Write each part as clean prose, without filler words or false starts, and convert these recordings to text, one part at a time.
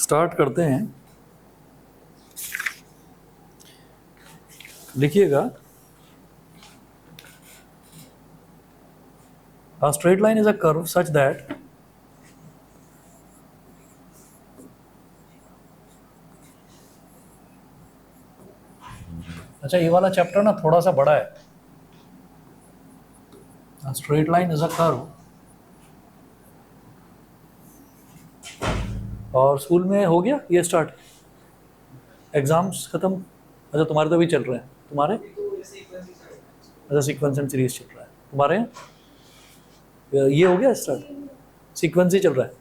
Start करते हैं। लिखिएगा, a straight line is a curve such that अच्छा ये वाला चैप्टर ना थोड़ा सा बड़ा है। A straight line is a curve, और स्कूल में हो गया ये स्टार्ट, एग्जाम्स खत्म। अच्छा तुम्हारे तो भी चल रहे हैं, तुम्हारे अच्छा सीक्वेंस एंड सीरीज चल रहा है तुम्हारे ये हो गया स्टार्ट, सीक्वेंस ही चल रहा है।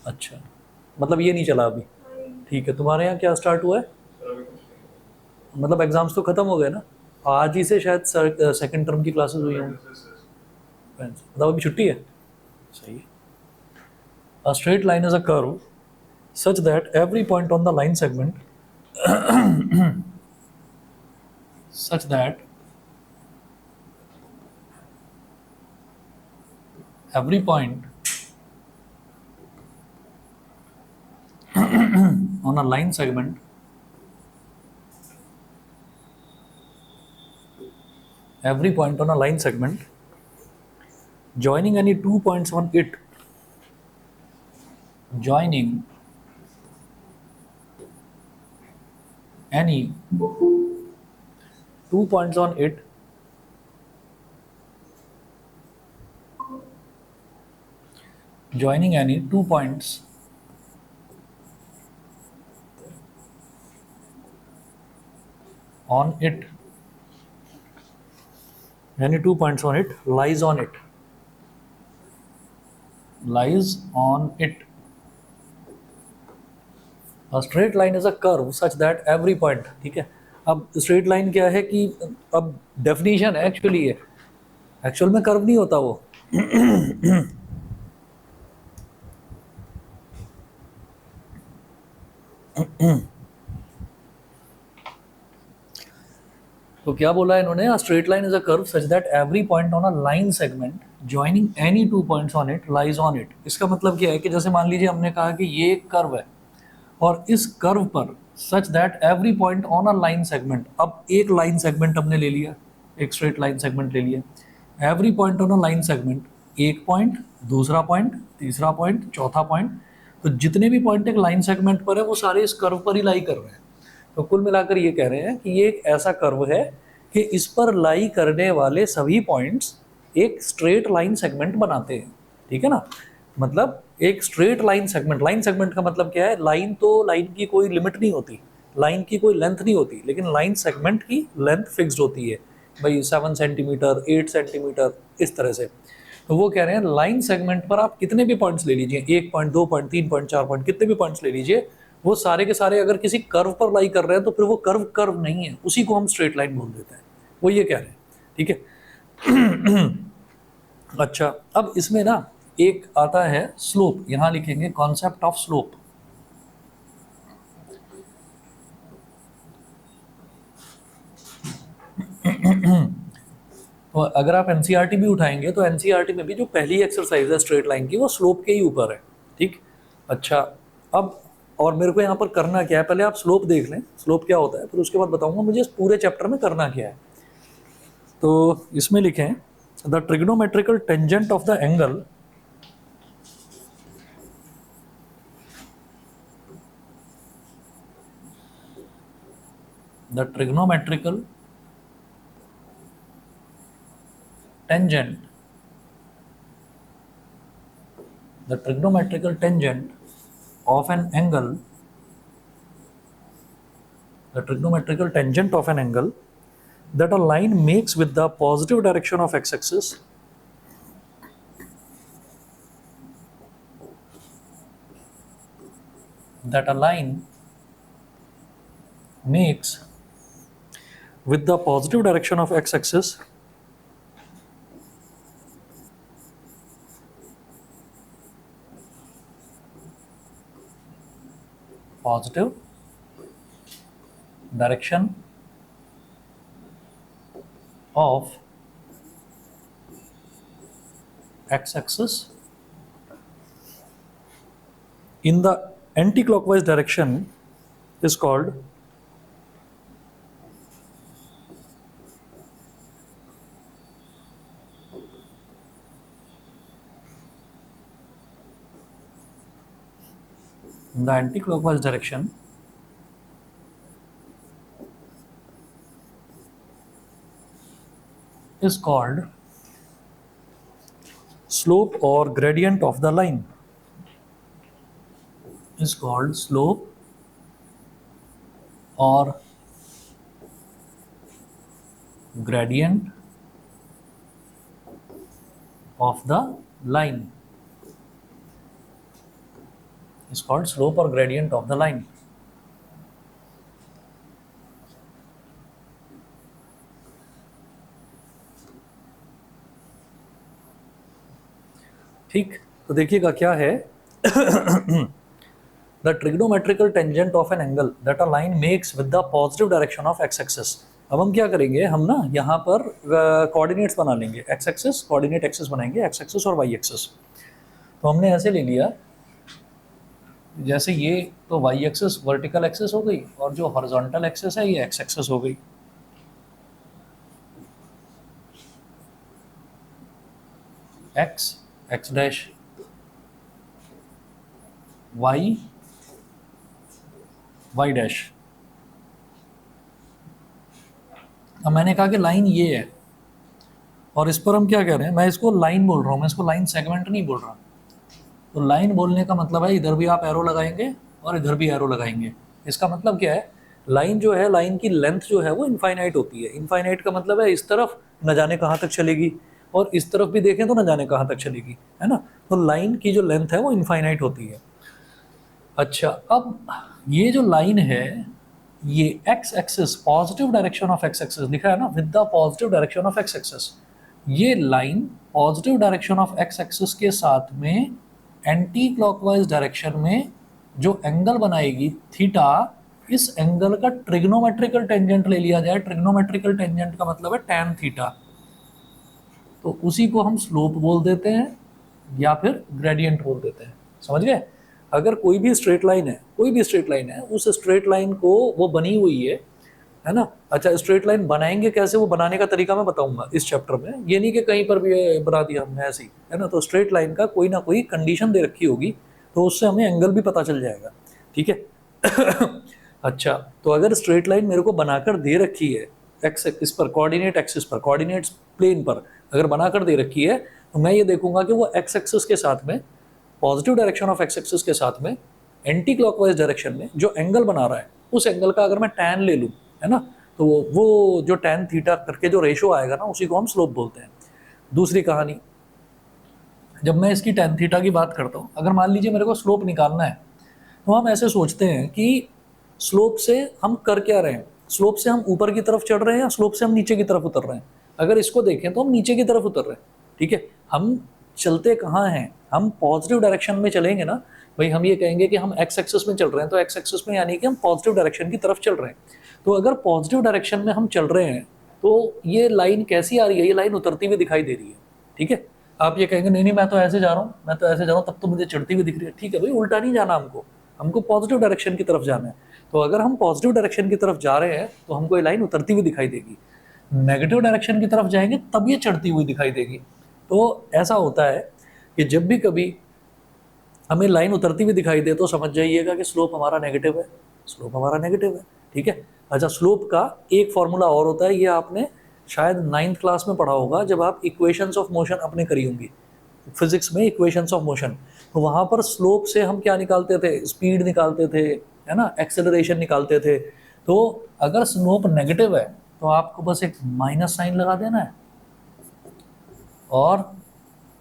अच्छा मतलब ये नहीं चला अभी, ठीक है। तुम्हारे यहाँ क्या स्टार्ट हुआ है? मतलब एग्जाम्स तो खत्म हो गए ना, आज ही से शायद सेकंड टर्म की क्लासेस हुई होंगी, मतलब अभी छुट्टी है। सही है। A straight line is a curve such that every point on the line segment such that every point on a line segment every point on a line segment joining any 2 points on it joining any 2 points on it joining any 2 points on it any 2 points on it lies on it lies on it. A straight line is a curve such that every point, ठीक है। अब straight line क्या है कि अब definition है actually, ये actual में कर्व नहीं होता वो। तो क्या बोला है इन्होंने? A straight line is a curve such that every point on a line segment joining any 2 points on it lies on it। इसका मतलब क्या है कि जैसे मान लीजिए हमने कहा कि ये एक कर्व है और इस कर्व पर such that every point on a line segment, अब एक लाइन सेगमेंट हमने ले लिया, एक स्ट्रेट लाइन सेगमेंट ले लिया, every point on a line segment, एक पॉइंट, दूसरा पॉइंट, तीसरा पॉइंट, चौथा पॉइंट, तो जितने भी पॉइंट एक लाइन सेगमेंट पर है वो सारे इस कर्व पर ही लाई कर रहे हैं। तो कुल मिलाकर ये कह रहे हैं कि ये एक ऐसा कर्व है कि इस पर लाई करने वाले सभी पॉइंट्स एक स्ट्रेट लाइन सेगमेंट बनाते हैं, ठीक है ना। मतलब एक straight line segment, line segment का मतलब क्या है? लाइन तो लाइन की कोई लिमिट नहीं होती, लाइन की कोई लेंथ नहीं होती, लेकिन लाइन सेगमेंट की लेंथ फिक्स्ड होती है भाई, 7 सेंटीमीटर, 8 सेंटीमीटर, इस तरह से। तो वो कह रहे हैं लाइन सेगमेंट पर आप कितने भी पॉइंट्स ले लीजिए, 1 पॉइंट, 2 पॉइंट, 3 पॉइंट, 4 पॉइंट, कितने भी पॉइंट्स ले लीजिए, वो सारे के सारे अगर किसी कर्व पर लाई कर रहे हैं तो फिर वो कर्व कर्व नहीं है, उसी को हम स्ट्रेट लाइन बोल देते हैं। वो ये कह रहे हैं, ठीक है। अच्छा अब इसमें ना एक आता है स्लोप, यहां लिखेंगे कॉन्सेप्ट ऑफ स्लोप। तो अगर आप एनसीईआरटी भी उठाएंगे तो एनसीईआरटी में भी जो पहली एक्सरसाइज है स्ट्रेट लाइन की वो स्लोप के ही ऊपर है, ठीक। अच्छा अब और मेरे को यहाँ पर करना क्या है, पहले आप स्लोप देख लें, स्लोप क्या होता है, फिर उसके बाद बताऊंगा मुझे इस पूरे चैप्टर में करना क्या है। तो इसमें लिखें the trigonometrical tangent of the angle the trigonometrical tangent the trigonometrical tangent of an angle the trigonometrical tangent of an angle that a line makes with the positive direction of x-axis that a line makes with the positive direction of x-axis positive direction of x-axis in the anti-clockwise direction is called in the anti-clockwise direction is called slope or gradient of the line, is called slope or gradient of the line, is called slope or gradient of the line. ठीक, तो देखिएगा क्या है the trigonometrical tangent of an angle that a line makes with the positive direction of X axis. अब हम क्या करेंगे, हम ना यहाँ पर कोऑर्डिनेट्स बना लेंगे, एक्स एक्सिस कोऑर्डिनेट एक्सिस बनाएंगे, एक्स एक्सिस और वाई एक्सिस। तो हमने ऐसे ले लिया, जैसे ये तो वाई एक्सिस वर्टिकल एक्सिस हो गई और जो हॉरिजॉन्टल एक्सिस है ये एक्स एक्सिस हो गई। X x dash, y y dash. अब मैंने कहा कि लाइन ये है और इस पर हम क्या कह रहे हैं, मैं इसको लाइन बोल रहा हूँ, मैं इसको लाइन सेगमेंट नहीं बोल रहा। तो लाइन बोलने का मतलब है इधर भी आप एरो लगाएंगे और इधर भी एरो लगाएंगे। इसका मतलब क्या है, लाइन जो है, लाइन की लेंथ जो है वो इनफाइनाइट होती है। इनफाइनाइट का मतलब है इस तरफ न जाने कहाँ तक चलेगी और इस तरफ भी देखें तो न जाने कहाँ तक चलेगी, है ना। तो लाइन की जो लेंथ है वो इनफाइनाइट होती है। अच्छा, अब ये जो लाइन है ये X axis positive direction of X axis लिखा है ना, with the positive direction of X axis. ये line positive direction of X axis के साथ में एंटी क्लॉकवाइज डायरेक्शन में जो एंगल बनाएगी थीटा, इस एंगल का ट्रिग्नोमेट्रिकल टेंजेंट ले लिया जाए। ट्रिग्नोमेट्रिकल टेंजेंट का मतलब है टैन थीटा, तो उसी को हम स्लोप बोल देते हैं या फिर ग्रेडियंट बोल देते हैं। समझ गए। अगर कोई भी स्ट्रेट लाइन है, कोई भी स्ट्रेट लाइन है, उस स्ट्रेट लाइन को वो बनी हुई है ना। अच्छा, स्ट्रेट लाइन बनाएंगे कैसे, वो बनाने का तरीका मैं बताऊंगा इस चैप्टर में। ये नहीं कि कहीं पर भी बना दिया हमने ऐसे ही, है ना। तो स्ट्रेट लाइन का कोई ना कोई कंडीशन दे रखी होगी, तो उससे हमें एंगल भी पता चल जाएगा, ठीक है। अच्छा, तो अगर स्ट्रेट लाइन मेरे को बनाकर दे रखी है एक्स एक्सिस पर, कोऑर्डिनेट एक्सिस पर, कोऑर्डिनेट्स प्लेन पर अगर बनाकर दे रखी है, तो मैं ये देखूंगा कि वो एक्स एक्सिस के साथ में, positive direction of X axis के साथ में एंटी क्लॉकवाइज डायरेक्शन में जो एंगल बना रहा है, उस एंगल का अगर मैं टैन ले लूँ, है ना, तो वो जो टैन थीटा करके जो रेशो आएगा ना, उसी को हम स्लोप बोलते हैं। दूसरी कहानी, जब मैं इसकी टैन थीटा की बात करता हूँ, अगर मान लीजिए मेरे को स्लोप निकालना है, तो हम ऐसे सोचते हैं कि स्लोप से हम कर क्या रहे हैं, स्लोप से हम ऊपर की तरफ चढ़ रहे हैं या स्लोप से हम नीचे की तरफ उतर रहे हैं। अगर इसको देखें तो हम नीचे की तरफ उतर रहे हैं, ठीक है। हम चलते कहाँ हैं, हम पॉजिटिव डायरेक्शन में चलेंगे ना भाई। हम ये कहेंगे कि हम एक्स एक्सिस में चल रहे हैं, तो एक्स एक्सिस में यानी कि हम पॉजिटिव डायरेक्शन की तरफ चल रहे हैं। तो अगर पॉजिटिव डायरेक्शन में हम चल रहे हैं, तो ये लाइन कैसी आ रही है, ये लाइन उतरती हुई दिखाई दे रही है, ठीक है। आप ये कहेंगे नहीं नहीं मैं तो ऐसे जा रहा हूँ, मैं तो ऐसे जा रहा हूँ, तब तो मुझे चढ़ती हुई दिख रही है। ठीक है भाई, उल्टा नहीं जाना हमको, हमको पॉजिटिव डायरेक्शन की तरफ जाना है। तो अगर हम पॉजिटिव डायरेक्शन की तरफ जा रहे हैं तो हमको ये लाइन उतरती हुई दिखाई देगी। नेगेटिव डायरेक्शन की तरफ जाएंगे तब ये चढ़ती हुई दिखाई देगी। तो ऐसा होता है कि जब भी कभी हमें लाइन उतरती हुई दिखाई दे तो समझ जाइएगा कि स्लोप हमारा नेगेटिव है, स्लोप हमारा नेगेटिव है, ठीक है। अच्छा, स्लोप का एक फॉर्मूला और होता है, ये आपने शायद 9th क्लास में पढ़ा होगा, जब आप इक्वेशंस ऑफ मोशन अपने करी होंगी फिजिक्स में, इक्वेशंस ऑफ मोशन। तो वहाँ पर स्लोप से हम क्या निकालते थे, स्पीड निकालते थे, है ना, एक्सेलरेशन निकालते थे। तो अगर स्लोप नेगेटिव है तो आपको बस एक माइनस साइन लगा देना है और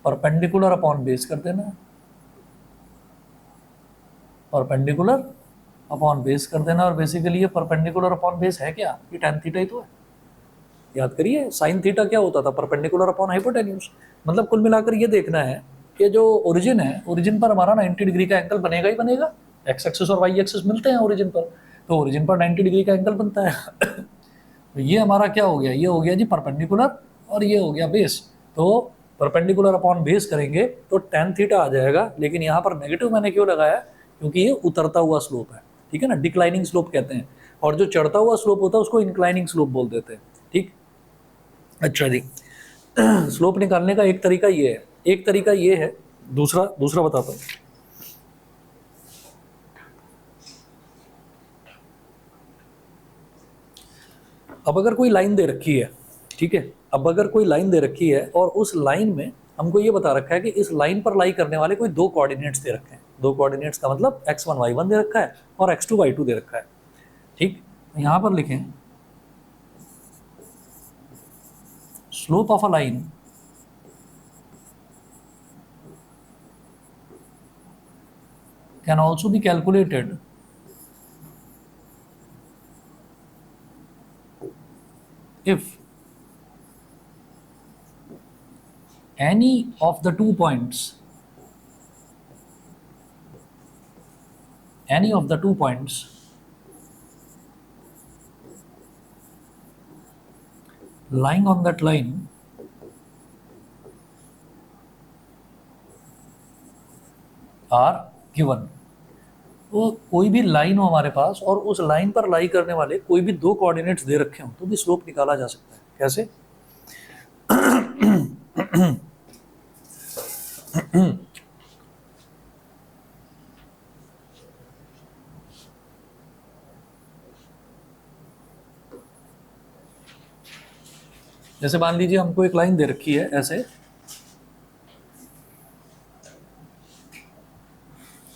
परपेंडिकुलर अपॉन बेस कर देना है, परपेंडिकुलर अपॉन बेस कर देना। और बेसिकली ये परपेंडिकुलर अपॉन बेस है क्या, ये टैन थीटा ही तो है। याद करिए, साइन थीटा क्या होता था, परपेंडिकुलर अपॉन हाइपोटेन्यूज। मतलब कुल मिलाकर ये देखना है कि जो ओरिजिन है, ओरिजिन पर हमारा 90 डिग्री का एंगल बनेगा ही बनेगा। एक्स एक्सिस और वाई एक्सिस मिलते हैं ओरिजिन पर, तो ओरिजिन पर 90 डिग्री का एंगल बनता है। तो ये हमारा क्या हो गया, ये हो गया जी परपेंडिकुलर और ये हो गया बेस। तो परपेंडिकुलर अपॉन बेस करेंगे तो टैन थीटा आ जाएगा। लेकिन यहाँ पर नेगेटिव मैंने क्यों लगाया, क्योंकि ये उतरता हुआ स्लोप है, ठीक है ना, डिक्लाइनिंग स्लोप कहते हैं। और जो चढ़ता हुआ स्लोप होता है उसको इंक्लाइनिंग स्लोप बोल देते हैं, ठीक। अच्छा जी, स्लोप निकालने का एक तरीका ये है, एक तरीका ये है, दूसरा दूसरा बताता हूँ। अब अगर कोई लाइन दे रखी है, ठीक है, अब अगर कोई लाइन दे रखी है और उस लाइन में हमको ये बता रखा है कि इस लाइन पर लाई करने वाले कोई दो कोऑर्डिनेट्स दे रखे हैं। दो कोऑर्डिनेट्स का मतलब x1 y1 दे रखा है और x2 y2 दे रखा है, ठीक। यहां पर लिखें slope of a line can also be calculated if any of the 2 points lying on that line are given। तो कोई भी लाइन हो हमारे पास और उस लाइन पर लाई करने वाले कोई भी दो कोऑर्डिनेट्स दे रखे हो तो भी स्लोप निकाला जा सकता है। कैसे? जैसे मान लीजिए हमको एक लाइन दे रखी है ऐसे,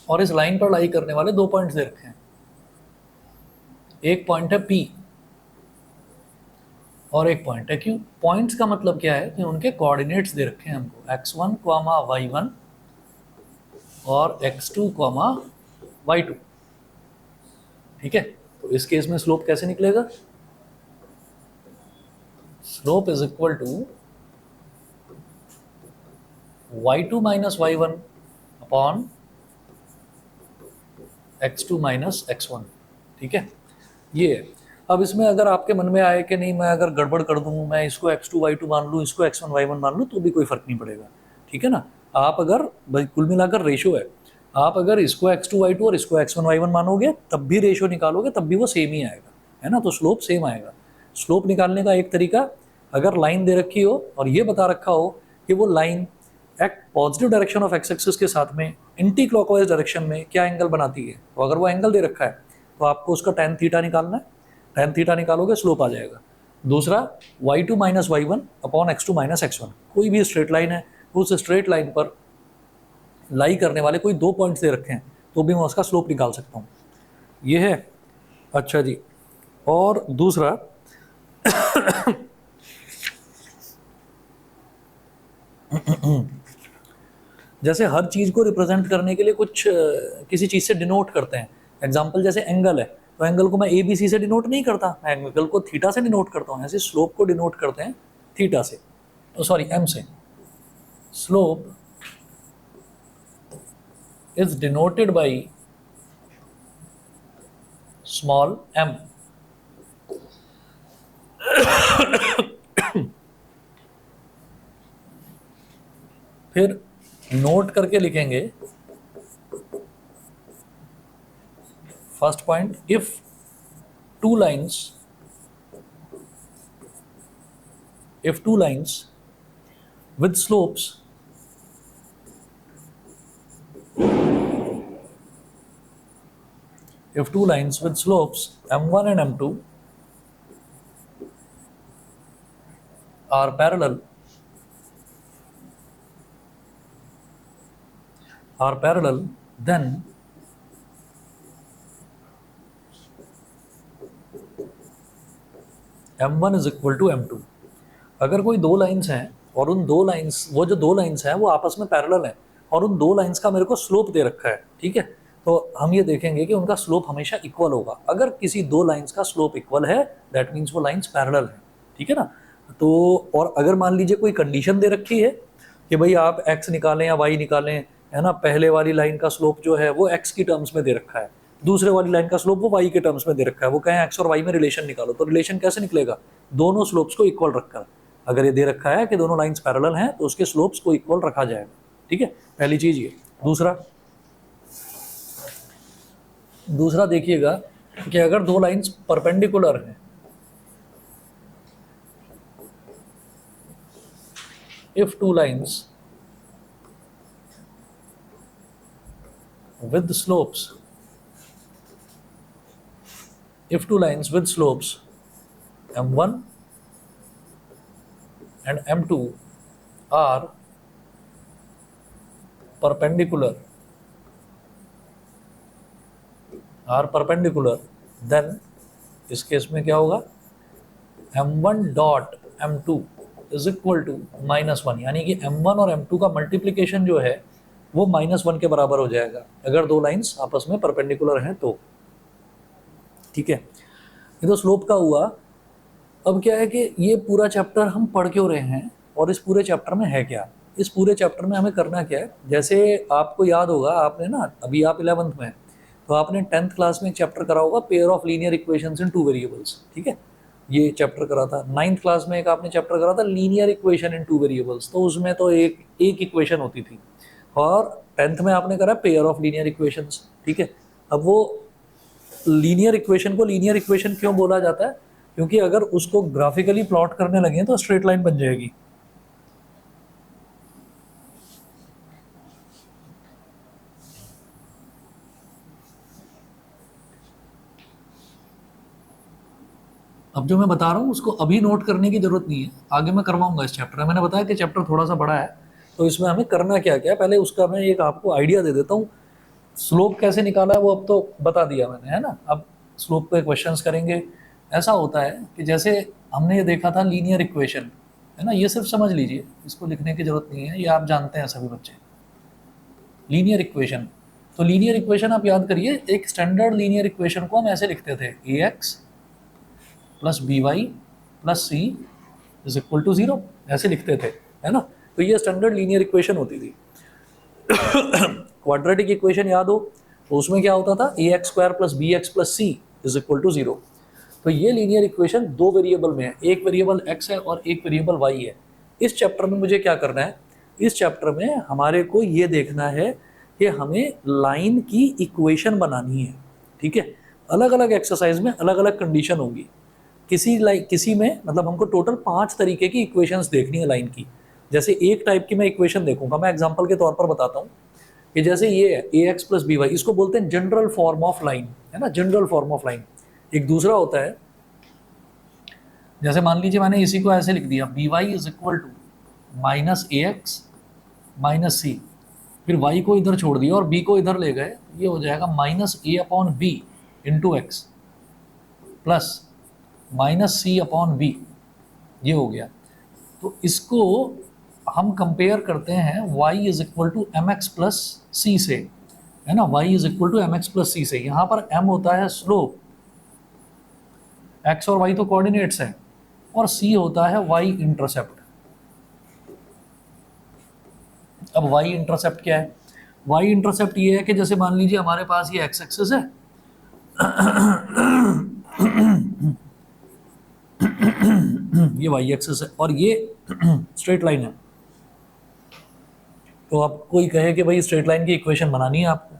और इस लाइन पर लाई करने वाले दो पॉइंट्स दे रखे हैं। एक पॉइंट है P और एक पॉइंट है Q। पॉइंट्स का मतलब क्या है कि उनके कोऑर्डिनेट्स दे रखे हैं हमको, x1, y1 और x2, y2, ठीक है। तो इस केस में स्लोप कैसे निकलेगा? Slope is equal to y2 minus y1 upon x2 minus x1, ठीक है। ये है। अब इसमें अगर आपके मन में आए कि नहीं मैं अगर गड़बड़ कर दूं, मैं इसको x2 y2 मान लूं, इसको x1 y1 मान लूं, तो भी कोई फर्क नहीं पड़ेगा, ठीक है ना। आप अगर कुल मिलाकर रेशो है, आप अगर इसको x2 y2 और इसको x1 y1 मानोगे तब भी रेशो निकालोगे तब भी वो सेम ही आएगा, है ना। तो स्लोप सेम आएगा। स्लोप निकालने का एक तरीका, अगर लाइन दे रखी हो और ये बता रखा हो कि वो लाइन एक positive direction of X axis के साथ में एंटी क्लॉकवाइज डायरेक्शन में क्या एंगल बनाती है, तो अगर वो एंगल दे रखा है तो आपको उसका tan थीटा निकालना है। tan थीटा निकालोगे स्लोप आ जाएगा। दूसरा y2 minus y1 upon x2 minus x1। कोई भी स्ट्रेट लाइन है, उस स्ट्रेट लाइन पर लाई करने वाले कोई दो पॉइंट्स दे रखे हैं तो भी मैं उसका स्लोप निकाल सकता हूँ। ये है। अच्छा जी, और दूसरा जैसे हर चीज़ को रिप्रेजेंट करने के लिए कुछ किसी चीज़ से डिनोट करते हैं। एग्जाम्पल जैसे एंगल है, तो एंगल को मैं ABC से डिनोट नहीं करता, मैं एंगल को थीटा से डिनोट करता हूँ। ऐसे स्लोप को डिनोट करते हैं थीटा से, सॉरी M से। Slope is denoted by small m। फिर नोट करके लिखेंगे first point, if two lines with slopes m1 and m2 are parallel, then m1 is equal to m2। अगर कोई दो लाइंस हैं और उन दो लाइंस, वो जो दो लाइंस हैं वो आपस में पैरेलल हैं और उन दो लाइंस का मेरे को स्लोप दे रखा है, ठीक है, तो हम ये देखेंगे कि उनका स्लोप हमेशा इक्वल होगा। अगर किसी दो लाइंस का स्लोप इक्वल है दैट मीन्स वो लाइंस पैरेलल है, ठीक है ना। तो और अगर मान लीजिए कोई कंडीशन दे रखी है कि भाई आप x निकालें या y निकालें, है ना, पहले वाली लाइन का स्लोप जो है वो x की टर्म्स में दे रखा है, दूसरे वाली लाइन का स्लोप वो y के टर्म्स में दे रखा है, वो कहें x और y में रिलेशन निकालो, तो रिलेशन कैसे निकलेगा? दोनों स्लोप्स को इक्वल रखकर। अगर ये दे रखा है कि दोनों लाइंस पैरेलल हैं तो उसके स्लोप्स को इक्वल रखा जाएगा, ठीक है, पहली चीज ये। दूसरा, दूसरा देखिएगा कि अगर दो लाइंस परपेंडिकुलर हैं, if two lines with slopes, if two lines with slopes m1 and m2 are perpendicular, then इस केस में क्या होगा, m1 dot m2 is equal to -1, यानी कि m1 और m2 का मल्टीप्लीकेशन जो है वो -1 के बराबर हो जाएगा अगर दो लाइंस आपस में परपेंडिकुलर हैं तो। ठीक है, ये तो स्लोप का हुआ। अब क्या है कि ये पूरा चैप्टर हम पढ़ क्यों रहे हैं और इस पूरे चैप्टर में है क्या। इस पूरे चैप्टर में हमें करना क्या है, जैसे आपको याद होगा, आपने ना अभी आप 11th में, तो आपने 10th क्लास में एक चैप्टर करा होगा, pair of linear equations in two variables. ठीक है, ये चैप्टर करा था। 9th क्लास में एक आपने चैप्टर करा था linear equation in two variables, तो उसमें तो एक इक्वेशन होती थी। और 10th में आपने करा पेयर ऑफ लीनियर इक्वेशंस। ठीक है, अब वो लीनियर इक्वेशन को लीनियर इक्वेशन क्यों बोला जाता है, क्योंकि अगर उसको ग्राफिकली प्लॉट करने लगे तो स्ट्रेट लाइन बन जाएगी। अब जो मैं बता रहा हूँ उसको अभी नोट करने की जरूरत नहीं है, आगे मैं करवाऊंगा इस चैप्टर में। मैंने बताया कि चैप्टर थोड़ा सा बड़ा है, तो इसमें हमें करना क्या क्या है, पहले उसका मैं एक आपको आइडिया दे देता हूँ। स्लोप कैसे निकाला है वो अब तो बता दिया मैंने, है ना। अब स्लोप पे क्वेश्चंस करेंगे। ऐसा होता है कि जैसे हमने ये देखा था लीनियर इक्वेशन, है ना, ये सिर्फ समझ लीजिए, इसको लिखने की जरूरत नहीं है, ये आप जानते हैं सभी बच्चे। लीनियर इक्वेशन, तो लीनियर इक्वेशन आप याद करिए, एक स्टैंडर्ड लीनियर इक्वेशन को हम ऐसे लिखते थे, ax plus by plus c is equal to 0, ऐसे लिखते थे, है ना। तो ये स्टैंडर्ड लीनियर इक्वेशन होती थी। क्वाड्रेटिक इक्वेशन याद हो तो उसमें क्या होता था, ax square plus bx plus c is equal to 0। तो ये लीनियर इक्वेशन दो वेरिएबल में है, एक वेरिएबल x है और एक वेरिएबल y है। इस चैप्टर में मुझे क्या करना है, इस चैप्टर में हमारे को ये देखना है कि हमें लाइन की इक्वेशन बनानी है। ठीक है, अलग अलग एक्सरसाइज में अलग अलग कंडीशन होगी। किसी में मतलब हमको टोटल 5 तरीके की इक्वेशंस देखनी है लाइन की। जैसे एक टाइप की मैं इक्वेशन देखूंगा, मैं एग्जांपल के तौर पर बताता हूँ कि जैसे ये है ax प्लस by, इसको बोलते हैं जनरल फॉर्म ऑफ लाइन, है ना, जनरल फॉर्म ऑफ लाइन। एक दूसरा होता है, जैसे मान लीजिए मैंने इसी को ऐसे लिख दिया, by is equal to minus ax minus C, फिर y को इधर छोड़ दिया और b को इधर ले गए, ये हो जाएगा minus a upon b into x plus minus c upon b, ये हो गया। तो इसको हम कंपेयर करते हैं y is equal to M X plus C से, है ना, y is equal to M X plus C से। यहाँ पर m होता है स्लोप, x और y तो कोऑर्डिनेट्स हैं, और c होता है y इंटरसेप्ट। अब y इंटरसेप्ट क्या है, y इंटरसेप्ट ये है कि जैसे मान लीजिए हमारे पास ये x एक्सिस है, ये वाई एक्सिस है और ये स्ट्रेट लाइन है। तो आप कोई कहे कि भाई स्ट्रेट लाइन की इक्वेशन बनानी है आपको,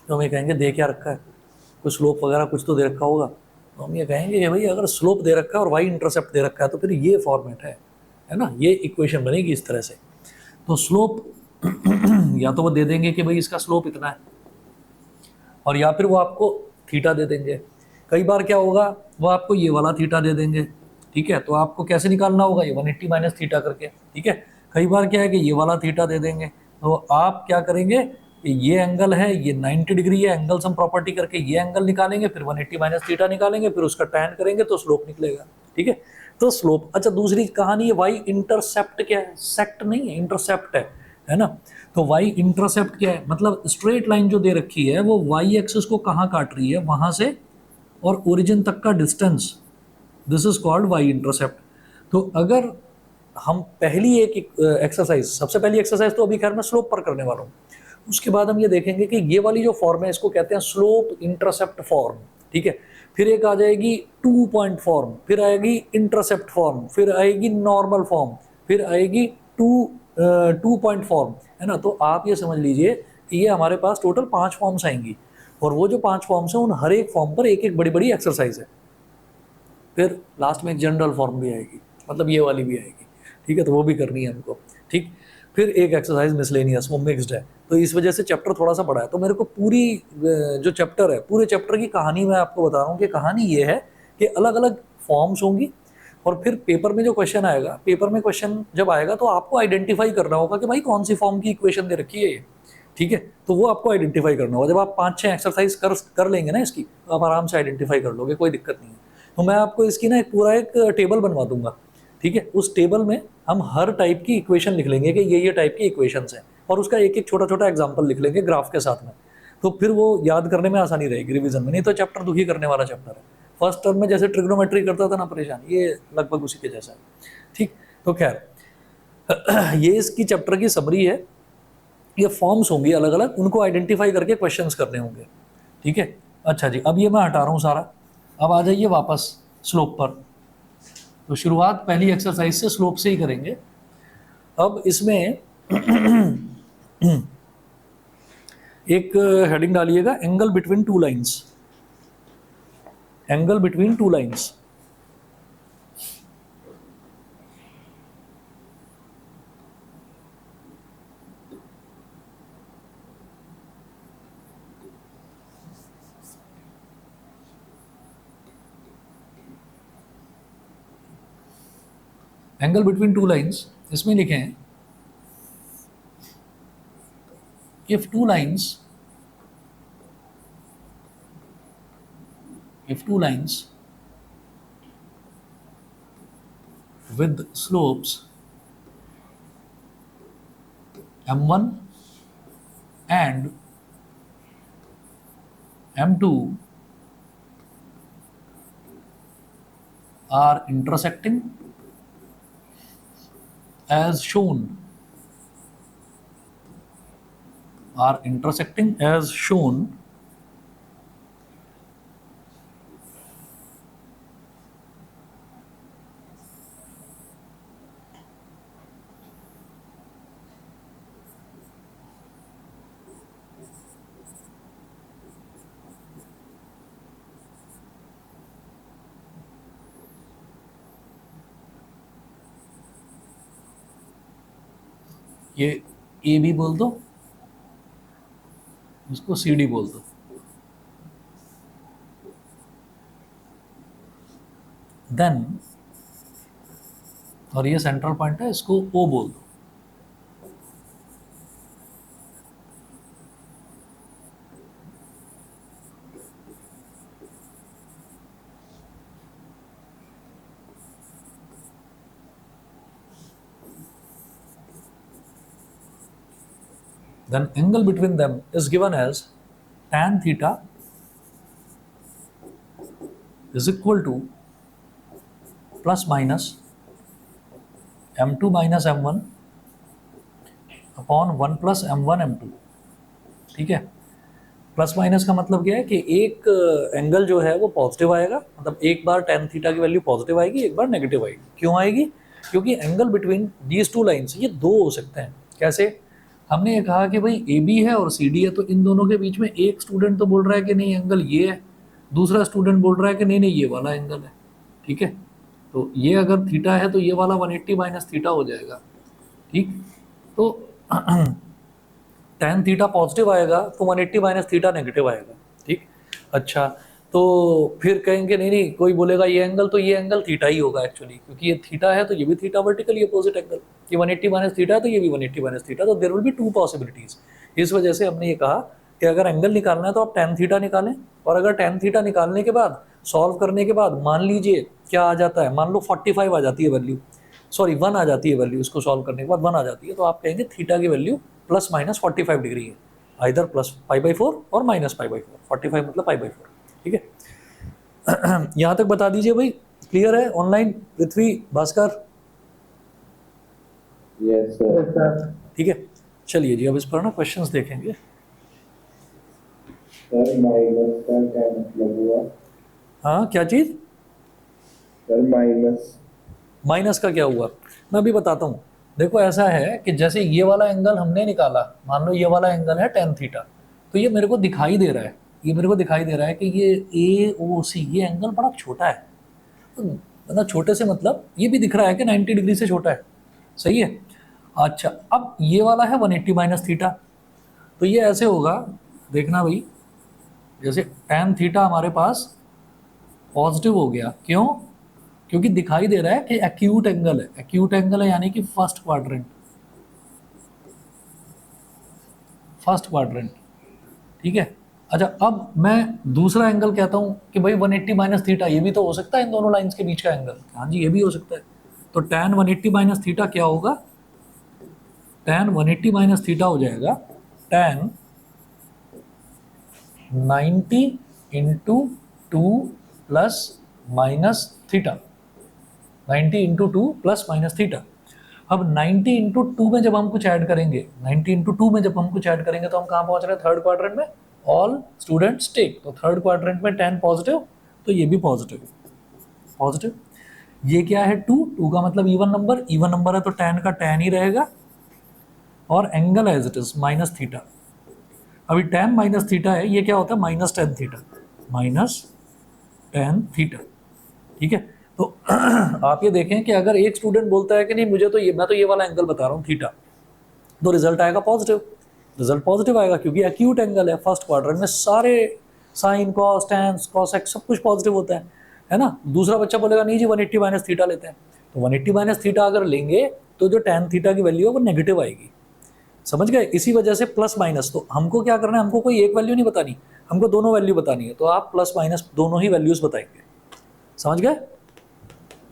तो हम ये कहेंगे दे क्या रखा है, कुछ स्लोप वगैरह कुछ तो दे रखा होगा। तो हम ये कहेंगे कि भाई अगर स्लोप दे रखा है और वाई इंटरसेप्ट दे रखा है तो फिर ये फॉर्मेट है ना, ये इक्वेशन बनेगी इस तरह से। तो स्लोप या तो वो दे देंगे कि भाई इसका स्लोप इतना है, और या फिर वो आपको थीटा दे देंगे। कई बार क्या होगा, वो आपको ये वाला थीटा दे देंगे। ठीक है, तो आपको कैसे निकालना होगा, ये 180 माइनस थीटा करके। ठीक है, कई बार क्या है कि ये वाला थीटा दे देंगे, तो आप क्या करेंगे, ये एंगल है, ये 90 डिग्री है, एंगल सम प्रॉपर्टी करके ये एंगल निकालेंगे, फिर 180 माइनस थीटा निकालेंगे, फिर उसका टैन करेंगे तो स्लोप निकलेगा। ठीक है, तो स्लोप। अच्छा, दूसरी कहानी है वाई इंटरसेप्ट क्या है, सेक्ट नहीं है, इंटरसेप्ट है ना। तो वाई इंटरसेप्ट क्या है, मतलब स्ट्रेट लाइन जो दे रखी है वो वाई एक्सिस को कहाँ काट रही है, वहां से और ओरिजिन तक का distance, this is called y intercept. तो अगर हम पहली एक एक्सरसाइज, सबसे पहली एक्सरसाइज तो अभी खैर मैं स्लोप पर करने वाला हूँ, उसके बाद हम ये देखेंगे कि ये वाली जो फॉर्म है इसको कहते हैं स्लोप इंटरसेप्ट फॉर्म। ठीक है, फिर एक आ जाएगी 2 पॉइंट फॉर्म, फिर आएगी इंटरसेप्ट फॉर्म, फिर आएगी नॉर्मल फॉर्म, फिर आएगी 2 पॉइंट फॉर्म, है ना। तो आप ये समझ लीजिए कि ये हमारे पास टोटल 5 फॉर्म्स आएंगी। और वो जो 5 फॉर्म्स हैं उन हर एक फॉर्म पर एक एक बड़ी बड़ी एक्सरसाइज है। फिर लास्ट में एक जनरल फॉर्म भी आएगी, मतलब ये वाली भी आएगी, ठीक है, तो वो भी करनी है हमको, ठीक। फिर एक एक्सरसाइज मिसलेनियस, वो मिक्स्ड है, तो इस वजह से चैप्टर थोड़ा सा बड़ा है। तो मेरे को पूरी जो चैप्टर है, पूरे चैप्टर की कहानी मैं आपको बता रहा हूँ कि कहानी ये है कि अलग अलग फॉर्म्स होंगी, और फिर पेपर में जो क्वेश्चन आएगा, पेपर में क्वेश्चन जब आएगा तो आपको आइडेंटिफाई करना होगा कि भाई कौन सी फॉर्म की इक्वेशन दे रखी है ये, ठीक है, तो वो आपको आइडेंटिफाई करना होगा। जब आप 5-6 एक्सरसाइज कर लेंगे ना इसकी, तो आप आराम से आइडेंटिफाई कर लोगे, कोई दिक्कत नहीं है। तो मैं आपको इसकी ना एक पूरा एक टेबल बनवा दूंगा, ठीक है। उस टेबल में हम हर टाइप की इक्वेशन लिख लेंगे कि ये टाइप की इक्वेशंस हैं, और उसका एक एक छोटा छोटा एग्जाम्पल लिख लेंगे ग्राफ के साथ में। तो फिर वो याद करने में आसानी रहेगी रिवीजन में, नहीं तो चैप्टर दुखी करने वाला चैप्टर है। फर्स्ट टर्म में जैसे ट्रिग्नोमेट्री करता था ना परेशान, ये लगभग उसी के जैसा है, ठीक। तो खैर ये इसकी चैप्टर की समरी है। ये फॉर्म्स होंगी अलग अलग, उनको आइडेंटिफाई करके क्वेश्चंस करने होंगे, ठीक है। अच्छा जी, अब ये मैं हटा रहा हूँ सारा, अब आ जाइए वापस स्लोप पर। तो शुरुआत पहली एक्सरसाइज से स्लोप से ही करेंगे। अब इसमें एक हेडिंग डालिएगा, angle between two lines, angle between two lines. Angle between two lines, इसमें लिखें if two lines with slopes m1 and m2 are intersecting as shown, ये ए भी बोल दो, इसको सी डी बोल दो, देन, और ये सेंट्रल पॉइंट है, इसको ओ बोल दो। Then angle between them is given as tan theta is equal to plus minus m2 minus m1 upon 1 plus m1 m2, ठीक है। प्लस माइनस का मतलब क्या है कि एक एंगल जो है वो पॉजिटिव आएगा, मतलब एक बार tan थीटा की वैल्यू पॉजिटिव आएगी, एक बार नेगेटिव आएगी। क्यों आएगी? क्योंकि angle between these two lines, ये दो हो सकते हैं। कैसे? हमने ये कहा कि भाई ए बी है और सी डी है, तो इन दोनों के बीच में एक स्टूडेंट तो बोल रहा है कि नहीं एंगल ये है, दूसरा स्टूडेंट बोल रहा है कि नहीं नहीं ये वाला एंगल है, ठीक है। तो ये अगर थीटा है तो ये वाला 180 माइनस थीटा हो जाएगा, ठीक। तो tan थीटा पॉजिटिव आएगा तो 180 माइनस थीटा नेगेटिव आएगा, ठीक। अच्छा, तो फिर कहेंगे नहीं नहीं, कोई बोलेगा ये एंगल, तो ये एंगल थीटा ही होगा एक्चुअली, क्योंकि ये थीटा है तो ये भी थीटा वर्टिकली अपोजिट एंगल, ये 180 माइनस थीटा है तो ये भी 180 माइनस थीटा, तो there will be two possibilities. इस वजह से हमने ये कहा कि अगर एंगल निकालना है तो आप tan थीटा निकालें, और अगर tan थीटा निकालने के बाद सॉल्व करने के बाद मान लीजिए क्या आ जाता है, मान लो 45 आ जाती है वैल्यू, सॉरी 1 आ जाती है वैल्यू, इसको सॉल्व करने के बाद 1 आ जाती है, तो आप कहेंगे थीटा की वैल्यू प्लस माइनस 45 डिग्री है, आइदर प्लस π/4 और माइनस π/4, 45 मतलब π/4, ठीक है। यहाँ तक बता दीजिए भाई, क्लियर है? ऑनलाइन पृथ्वी, भास्कर, यस सर। ठीक है। चलिए जी, अब इस पर ना क्वेश्चंस देखेंगे। सर माइनस का क्या मतलब हुआ? हाँ, क्या चीज़? सर माइनस का क्या हुआ? मैं अभी बताता हूँ। देखो ऐसा है कि जैसे ये वाला एंगल हमने निकाला, मान लो ये वाला एंगल है tan थीटा, तो ये मेरे को दिखाई दे रहा है, ये मेरे को दिखाई दे रहा है कि ये ए ओ सी ये एंगल बड़ा छोटा है, तो मतलब छोटे से मतलब ये भी दिख रहा है कि 90 डिग्री से छोटा है, सही है। अच्छा, अब ये वाला है 180 माइनस थीटा, तो ये ऐसे होगा, देखना भाई, जैसे tan थीटा हमारे पास पॉजिटिव हो गया, क्यों? क्योंकि दिखाई दे रहा है कि एक्यूट एंगल है, एक्यूट एंगल है यानी कि फर्स्ट क्वाड्रेंट, फर्स्ट क्वाड्रेंट, ठीक है। अच्छा, अब मैं दूसरा एंगल कहता हूं कि भाई 180 माइनस थीटा, ये भी तो हो सकता है इन दोनों लाइंस के बीच का एंगल, हाँ जी ये भी हो सकता है। तो tan 180 माइनस थीटा क्या होगा? tan 180 माइनस थीटा हो जाएगा tan 90 into two plus minus theta, 90 into two plus minus theta. अब 90 इंटू टू में जब हम कुछ ऐड करेंगे, 90 इंटू टू में जब हम कुछ ऐड करेंगे तो हम कहाँ पहुंच रहे हैं? थर्ड क्वाड्रेंट में। ऑल स्टूडेंट्स टेक, तो थर्ड क्वाड्रेंट में tan पॉजिटिव, तो ये भी पॉजिटिव, पॉजिटिव। ये क्या है? टू, टू का मतलब इवन नंबर, इवन नंबर है तो tan का tan ही रहेगा, और angle as it is minus theta. अभी tan माइनस थीटा है, ये क्या होता है? Minus tan theta, minus tan theta, ठीक है। तो आप ये देखें कि अगर एक स्टूडेंट बोलता है कि नहीं मुझे तो ये, मैं तो ये वाला एंगल बता रहा हूँ थीटा, तो रिजल्ट आएगा पॉजिटिव, रिजल्ट पॉजिटिव आएगा क्योंकि एक्यूट एंगल है। फर्स्ट क्वाड्रेंट में सारे साइन कॉस टैन कॉसेक सब कुछ पॉजिटिव होता है ना। दूसरा बच्चा बोलेगा नहीं जी 180 माइनस थीटा लेते हैं, तो 180 माइनस थीटा अगर लेंगे तो जो टैन थीटा की वैल्यू है वो नेगेटिव आएगी, समझ गए। इसी वजह से प्लस माइनस, तो हमको क्या करना है, हमको कोई एक वैल्यू नहीं बतानी, हमको दोनों वैल्यू बतानी है, तो आप प्लस माइनस दोनों ही वैल्यूज बताएंगे, समझ गए?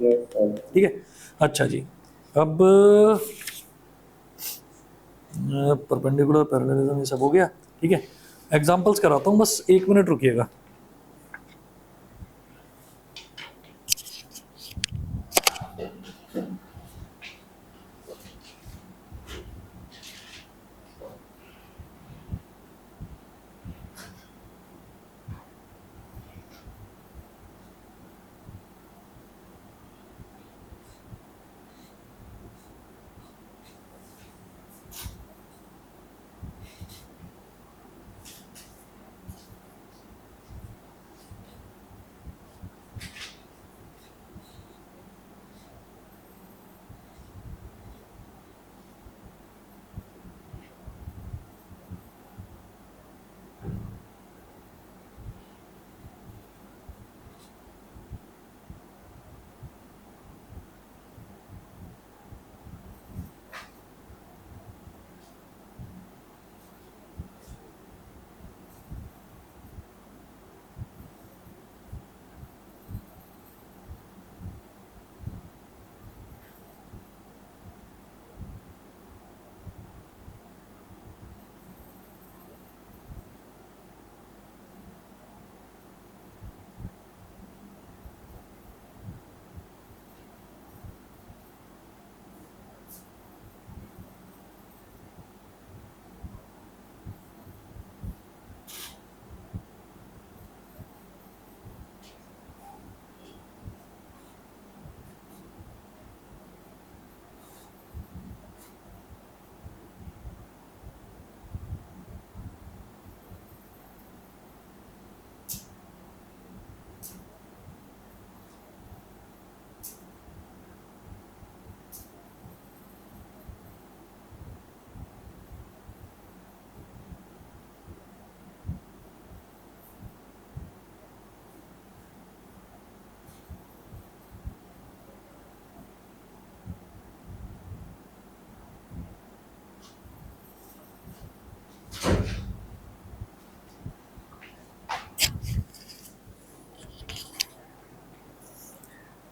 yes sir, ठीक है। अच्छा जी, अब परपेंडिकुलर पैरेललिज्म ये सब हो गया, ठीक है। एग्जांपल्स कराता हूँ, बस एक मिनट रुकिएगा।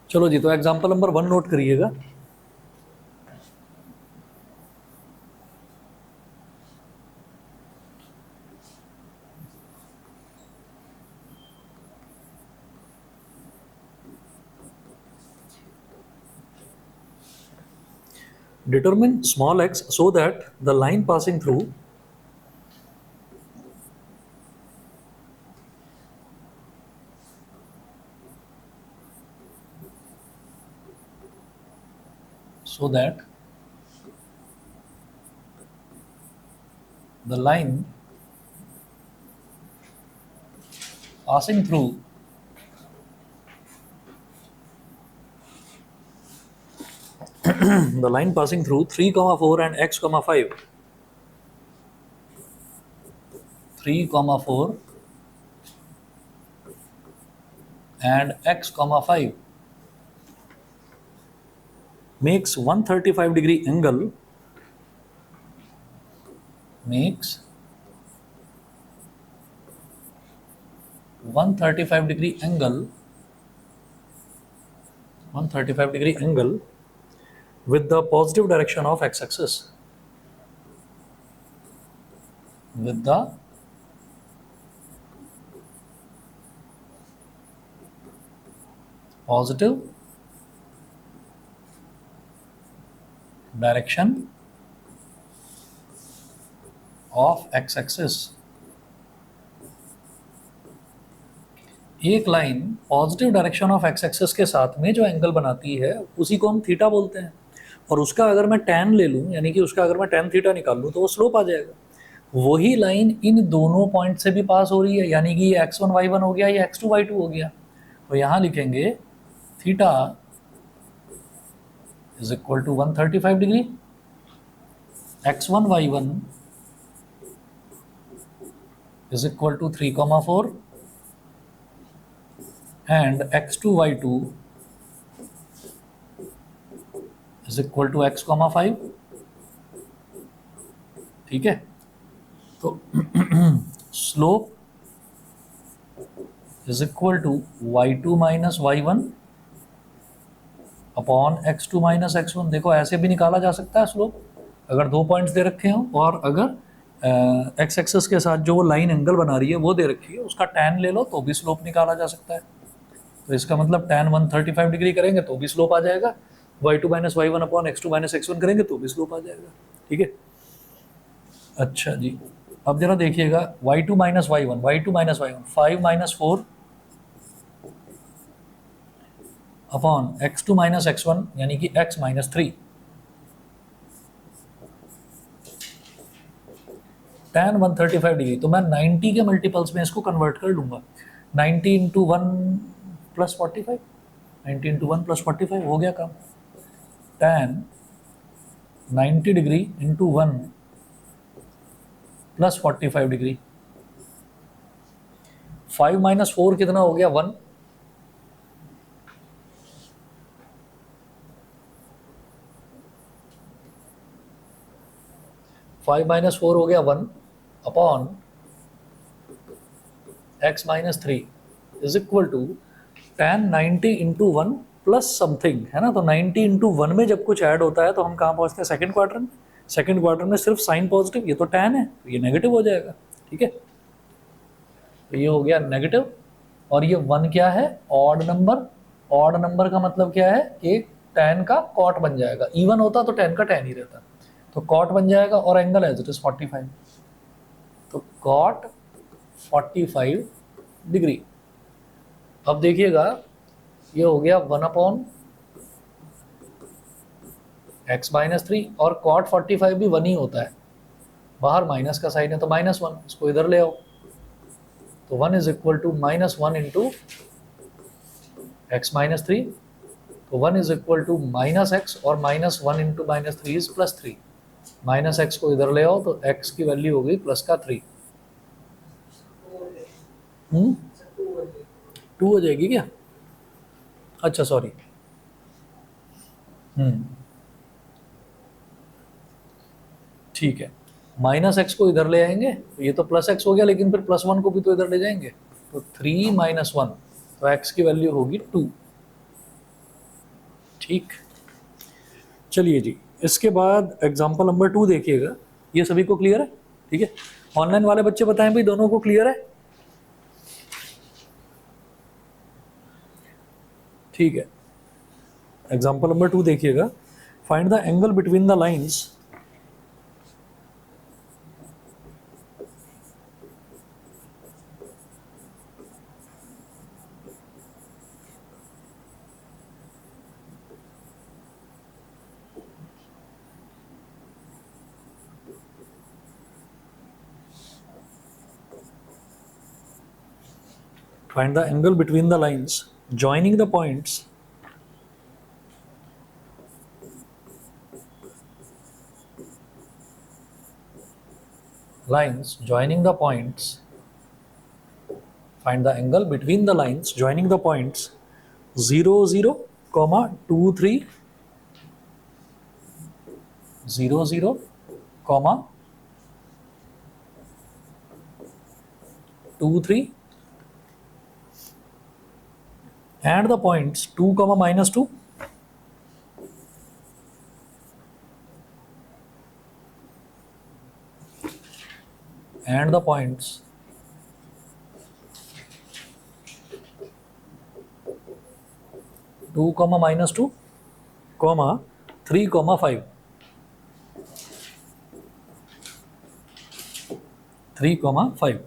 चलो जी, तो एग्जांपल नंबर 1 नोट करिएगा। Determine small x so that the line passing through so that the line passing through the line passing through 3, 4 and x, 5. 3, 4 and x, 5 makes 135 degree angle, makes 135 degree angle, 135 degree angle with the positive direction of x-axis, with the positive direction of x-axis. एक line positive direction of X axis के साथ में जो angle बनाती है उसी को हम थीटा बोलते हैं, और उसका अगर मैं tan ले लूँ, यानी कि उसका अगर मैं tan थीटा निकाल लूँ, तो वो स्लोप आ जाएगा। वही लाइन इन दोनों पॉइंट से भी पास हो रही है, यानी कि ये x1 y1 हो गया, ये x2 y2 हो गया। तो यहाँ लिखेंगे theta is equal to 135 degree, x1 y1 is equal to 3, 4 and x2 y2 is equal to x, 5। ठीक है, तो slope is equal to y2 minus y1 upon x2 minus x1। देखो ऐसे भी निकाला जा सकता है स्लोप, अगर दो पॉइंट्स दे रखे हो और अगर एक्स एक्सिस के साथ जो वो लाइन एंगल बना रही है वो दे रखी है, उसका tan ले लो तो भी स्लोप निकाला जा सकता है। तो इसका मतलब tan 135 डिग्री करेंगे तो भी स्लोप आ जाएगा, y2 minus y1 upon x2 minus x1 करेंगे तो भी स्लोप आ जाएगा। ठीक है, अच्छा जी, अब जरा देखिएगा y2 minus y1, y2 minus y1 5 minus 4 upon x2 minus x1 यानी कि x माइनस 3। tan 135 डिग्री, तो मैं 90 के मल्टीपल्स में इसको कन्वर्ट कर लूँगा। 90 इंटू 1 प्लस 45, 90 इंटू 1 प्लस 45 हो गया काम। tan 90 degree into 1 plus 45 degree, 5 minus 4 कितना हो गया 1, फाइव माइनस 4 हो गया 1 upon x minus 3 is equal to tan 90 into 1 plus something, है ना। तो 90 इंटू 1 में जब कुछ ऐड होता है तो हम कहाँ पहुँचते हैं, सेकंड क्वार्टर में। सेकंड क्वार्टर में सिर्फ साइन पॉजिटिव, ये तो tan है तो ये नेगेटिव हो जाएगा। ठीक है, तो ये हो गया नेगेटिव, और ये 1 क्या है, ऑड नंबर। ऑड नंबर का मतलब क्या है कि tan का कॉट बन जाएगा, इवन होता तो tan का tan ही रहता, तो कॉट बन जाएगा, और एंगल एज इट इज 45, तो कॉट 45 डिग्री। अब देखिएगा ये हो गया 1 अपॉन x माइनस 3, और कॉट 45 भी 1 ही होता है, बाहर माइनस का साइन है तो -1, इसको इधर ले आओ, तो 1 is equal to -1 into x minus 3, तो 1 is equal to minus x, और -1 इंटू -3 इज +3, माइनस एक्स को इधर ले आओ तो x की वैल्यू हो गई प्लस का 3। 2 हो जाएगी क्या, अच्छा सॉरी। ठीक है, माइनस एक्स को इधर ले आएंगे तो ये तो प्लस एक्स हो गया, लेकिन फिर +1 को भी तो इधर ले जाएंगे, तो 3 माइनस 1, तो x की वैल्यू होगी 2। ठीक, चलिए जी, इसके बाद एग्जाम्पल नंबर 2 देखिएगा। ये सभी को क्लियर है? ठीक है, ऑनलाइन वाले बच्चे बताएं भाई, दोनों को क्लियर है? ठीक है, एग्जाम्पल नंबर 2 देखिएगा। Find the angle between the lines Find the angle between the lines joining the points find the angle between the lines joining the points 0 0 comma 2 3 0 0 comma 2 3 and the points 2 comma minus 2 and the points 2 comma minus 2 comma 3 comma 5 3 comma 5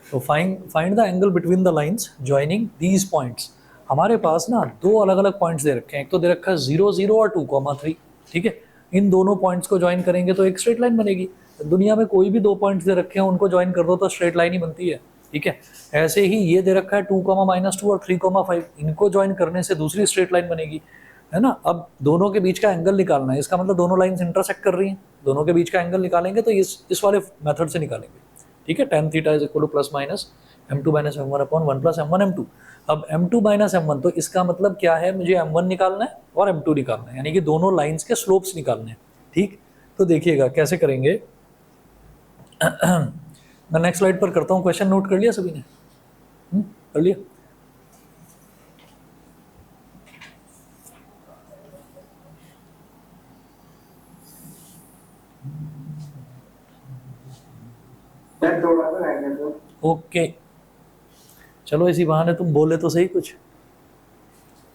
तो find the angle between the lines joining these points. हमारे पास ना दो अलग अलग points दे रखे हैं, एक तो दे रखा है 0 0 और 2 कॉमा 3। ठीक है, इन दोनों पॉइंट्स को ज्वाइन करेंगे तो एक स्ट्रेट लाइन बनेगी। दुनिया में कोई भी दो पॉइंट्स दे रखे हैं उनको ज्वाइन कर दो तो स्ट्रेट लाइन ही बनती है। ठीक है, ऐसे ही ये दे रखा है 2 कॉमा माइनस 2 और 3 कॉमा 5, इनको ज्वाइन करने से दूसरी स्ट्रेट लाइन बनेगी, है ना। अब दोनों के बीच का एंगल निकालना है, इसका मतलब दोनों लाइंस इंटरसेक्ट कर रही हैं, दोनों के बीच का एंगल निकालेंगे तो इस वाले मेथड से निकालेंगे। ठीक है, tan theta is equal two plus minus m2 minus m1 upon 1 plus m1 m2। अब m2 माइनस m1 तो इसका मतलब क्या है, मुझे m1 निकालना है और m2 निकालना है, यानी कि दोनों लाइंस के स्लोप्स निकालने हैं। ठीक, तो देखिएगा कैसे करेंगे। मैं नेक्स्ट स्लाइड पर करता हूँ। क्वेश्चन नोट कर लिया सभी ने? कर लिया? ओके, चलो इसी बहाने तुम बोले तो सही, कुछ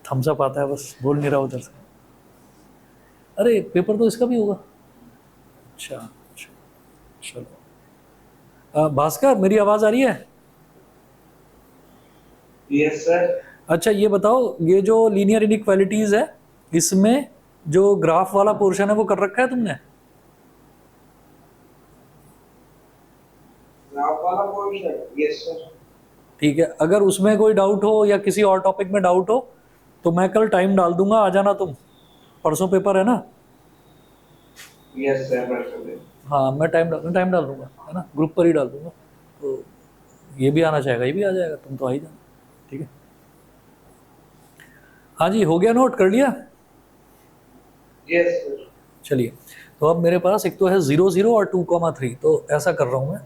थम्स अप आता है, बस बोल नहीं रहा उधर से। अरे पेपर तो इसका भी होगा। अच्छा अच्छा, चलो। भास्कर, मेरी आवाज़ आ रही है? Yes sir. अच्छा ये बताओ, ये जो लीनियर इनइक्वालिटीज है इसमें जो ग्राफ वाला पोर्शन है वो कर रखा है तुमने? ग्राफ वाला पोर्शन? Yes sir. ठीक है, अगर उसमें कोई डाउट हो या किसी और टॉपिक में डाउट हो तो मैं कल टाइम डाल दूंगा, आ जाना तुम। परसों पेपर है ना? Yes sir. हाँ, मैं टाइम डाल दूंगा, है ना, ग्रुप पर ही डाल दूंगा। तो ये भी आना चाहेगा, ये भी आ जाएगा, तुम तो आ ही जाना। ठीक है, हाँ जी, हो गया, नोट कर लिया? Yes sir. चलिए, तो अब मेरे पास एक तो है 0 0 और 2 कॉमा 3, तो ऐसा कर रहा हूँ मैं।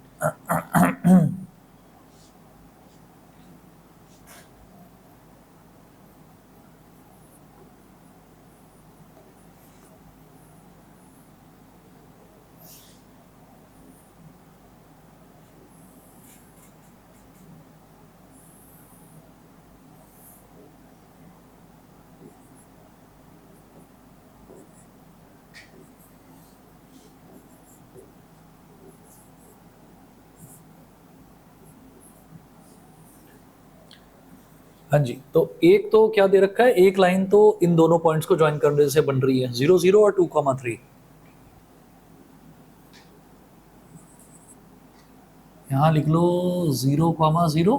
हाँ जी, तो एक तो क्या दे रखा है, एक लाइन तो इन दोनों पॉइंट्स को ज्वाइन करने से बन रही है, 0 0 और 2 कॉमा 3। यहाँ लिख लो 0 कॉमा 0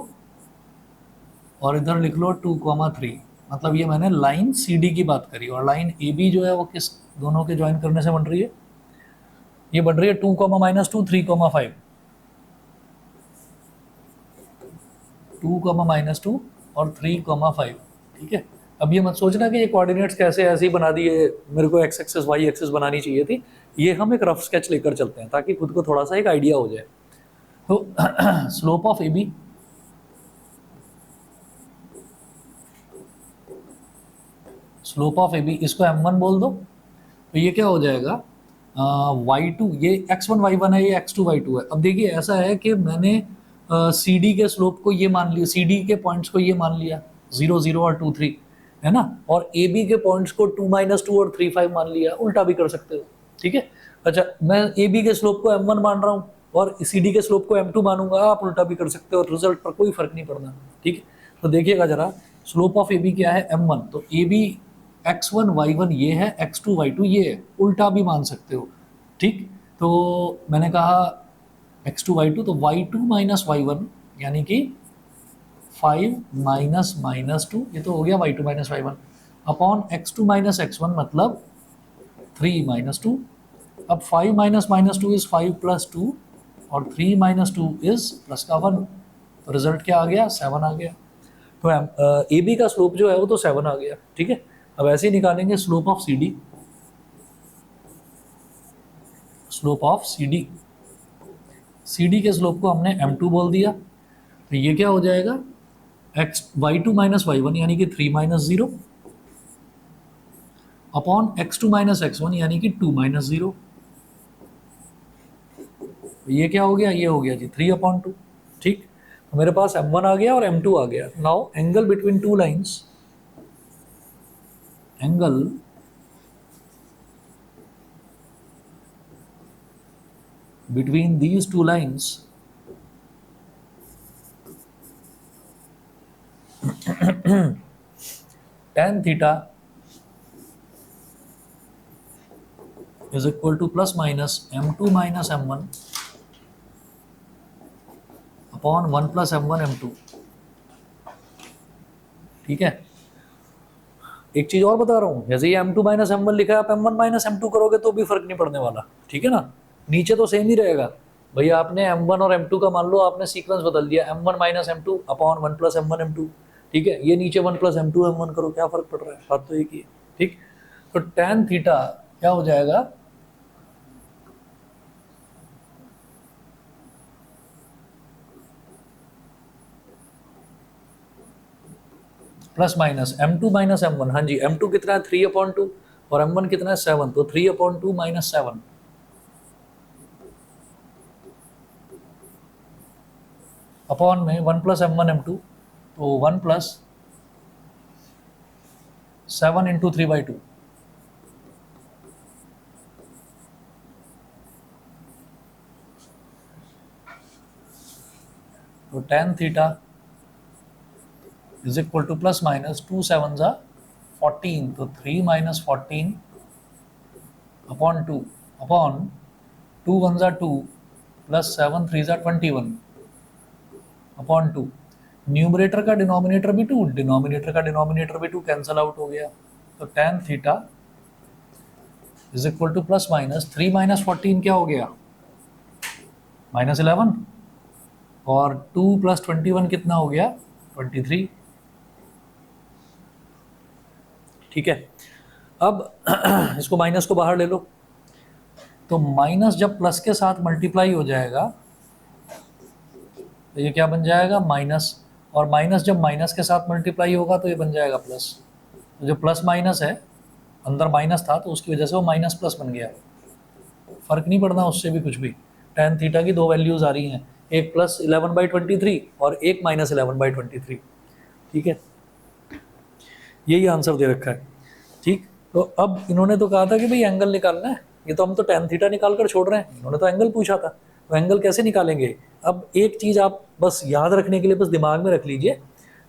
और इधर लिख लो 2 कॉमा 3। मतलब ये मैंने लाइन CD की बात करी, और लाइन AB जो है वो किस दोनों के ज्वाइन करने से बन रही है? ये बन रही है 2 comma minus 2 3 comma 5, 2 comma minus 2 और 3 कॉमा 5। ठीक है, अब ये मत सोचना कि ये कोऑर्डिनेट्स कैसे ऐसे ही बना दिए, मेरे को एक्स एक्सिस वाई एक्सिस बनानी चाहिए थी। ये हम एक रफ स्केच लेकर चलते हैं ताकि खुद को थोड़ा सा एक आइडिया हो जाए। तो slope of AB, slope of AB इसको M1 बोल दो, तो ये क्या हो जाएगा, y2, ये x1 y1 है, ये x2 y2 है। अब देखिए ऐसा है कि मैंने CD के स्लोप को ये मान लिया, CD के पॉइंट्स को ये मान लिया 0 0 और 2 3, है ना, और AB के पॉइंट्स को 2 माइनस 2 और 3 5 मान लिया। उल्टा भी कर सकते हो। ठीक है, अच्छा मैं AB के स्लोप को M1 मान रहा हूँ और CD के स्लोप को M2 मानूंगा, आप उल्टा भी कर सकते हो, रिजल्ट पर कोई फर्क नहीं पड़ना। ठीक है, तो देखिएगा जरा, स्लोप ऑफ AB क्या है, M1, तो AB x1 y1 ये है, x2 y2 ये है, उल्टा भी मान सकते हो। ठीक, तो मैंने कहा x2 y2, तो y2 माइनस y1 यानी कि 5 माइनस माइनस 2, ये तो हो गया y2 minus y1 upon x2 minus x1 मतलब 3 माइनस 2। अब 5 माइनस माइनस 2 इज 5 प्लस 2 और 3 माइनस 2 इज प्लस का 1, तो रिजल्ट क्या आ गया, 7 आ गया। तो ए बी का स्लोप जो है वो तो 7 आ गया, ठीक है। अब ऐसे ही निकालेंगे slope of c d, slope of c d, c d के स्लोप को हमने m2 बोल दिया, तो ये क्या हो जाएगा, एक्स y2 माइनस y1 यानी कि 3 minus 0 upon x2 minus x1 यानी कि 2 माइनस 0। ये क्या हो गया, ये हो गया जी 3 अपॉन 2, ठीक। तो मेरे पास m1 आ गया और m2 आ गया। Now angle between two lines, angle between these two lines tan theta is equal to plus minus m2 minus m1 upon 1 plus m1 m2, ठीक है। एक चीज और बता रहा हूँ, जैसे ये m2 माइनस m1 लिखा है, आप m1 माइनस m2 करोगे तो भी फर्क नहीं पड़ने वाला, ठीक है ना, नीचे तो सेम ही रहेगा। भैया आपने m1 और m2 का मान लो आपने सीक्वेंस बदल दिया, m1 minus m2 upon 1 plus m1 m2, ठीक है। ये नीचे 1 प्लस m2 m1 करो, क्या फर्क पड़ रहा है, बात तो एक ही है, ठीक। तो tan थीटा क्या हो जाएगा, plus minus m2 minus m1, हाँ जी m2 कितना है 3 अपॉन 2 और m1 कितना है 7, तो 3 अपॉन 2 माइनस 7 अपॉन में 1 प्लस m1 m2, तो 1 प्लस 7 इंटू 3/2, तो tan theta is equal two plus minus 2 7 जा 14, तो 3 माइनस 14 अपॉन 2 अपॉन 2 1 जा 2 प्लस 7 3 जा 21 अपॉन 2, न्यूमरेटर का डिनोमिनेटर भी 2, डिनोमिनेटर का डिनोमिनेटर भी 2 कैंसल आउट हो गया, तो tan theta is equal two plus minus 3 minus 14 क्या हो गया, माइनस 11 और 2 प्लस 21 कितना हो गया 23, ठीक है। अब इसको माइनस को बाहर ले लो, तो माइनस जब प्लस के साथ मल्टीप्लाई हो जाएगा तो ये क्या बन जाएगा माइनस, और माइनस जब माइनस के साथ मल्टीप्लाई होगा तो ये बन जाएगा प्लस, तो जो प्लस माइनस है, अंदर माइनस था तो उसकी वजह से वो माइनस प्लस बन गया, फर्क नहीं पड़ना उससे भी कुछ भी। tan थीटा की दो वैल्यूज आ रही हैं, एक प्लस 11/23 और एक माइनस 11/23, ठीक है। यही आंसर दे रखा है, ठीक। तो अब इन्होंने तो कहा था कि भाई एंगल निकालना है, ये तो हम तो tan थीटा निकाल कर छोड़ रहे हैं, इन्होंने तो एंगल पूछा था, तो एंगल कैसे निकालेंगे। अब एक चीज़ आप बस याद रखने के लिए बस दिमाग में रख लीजिए,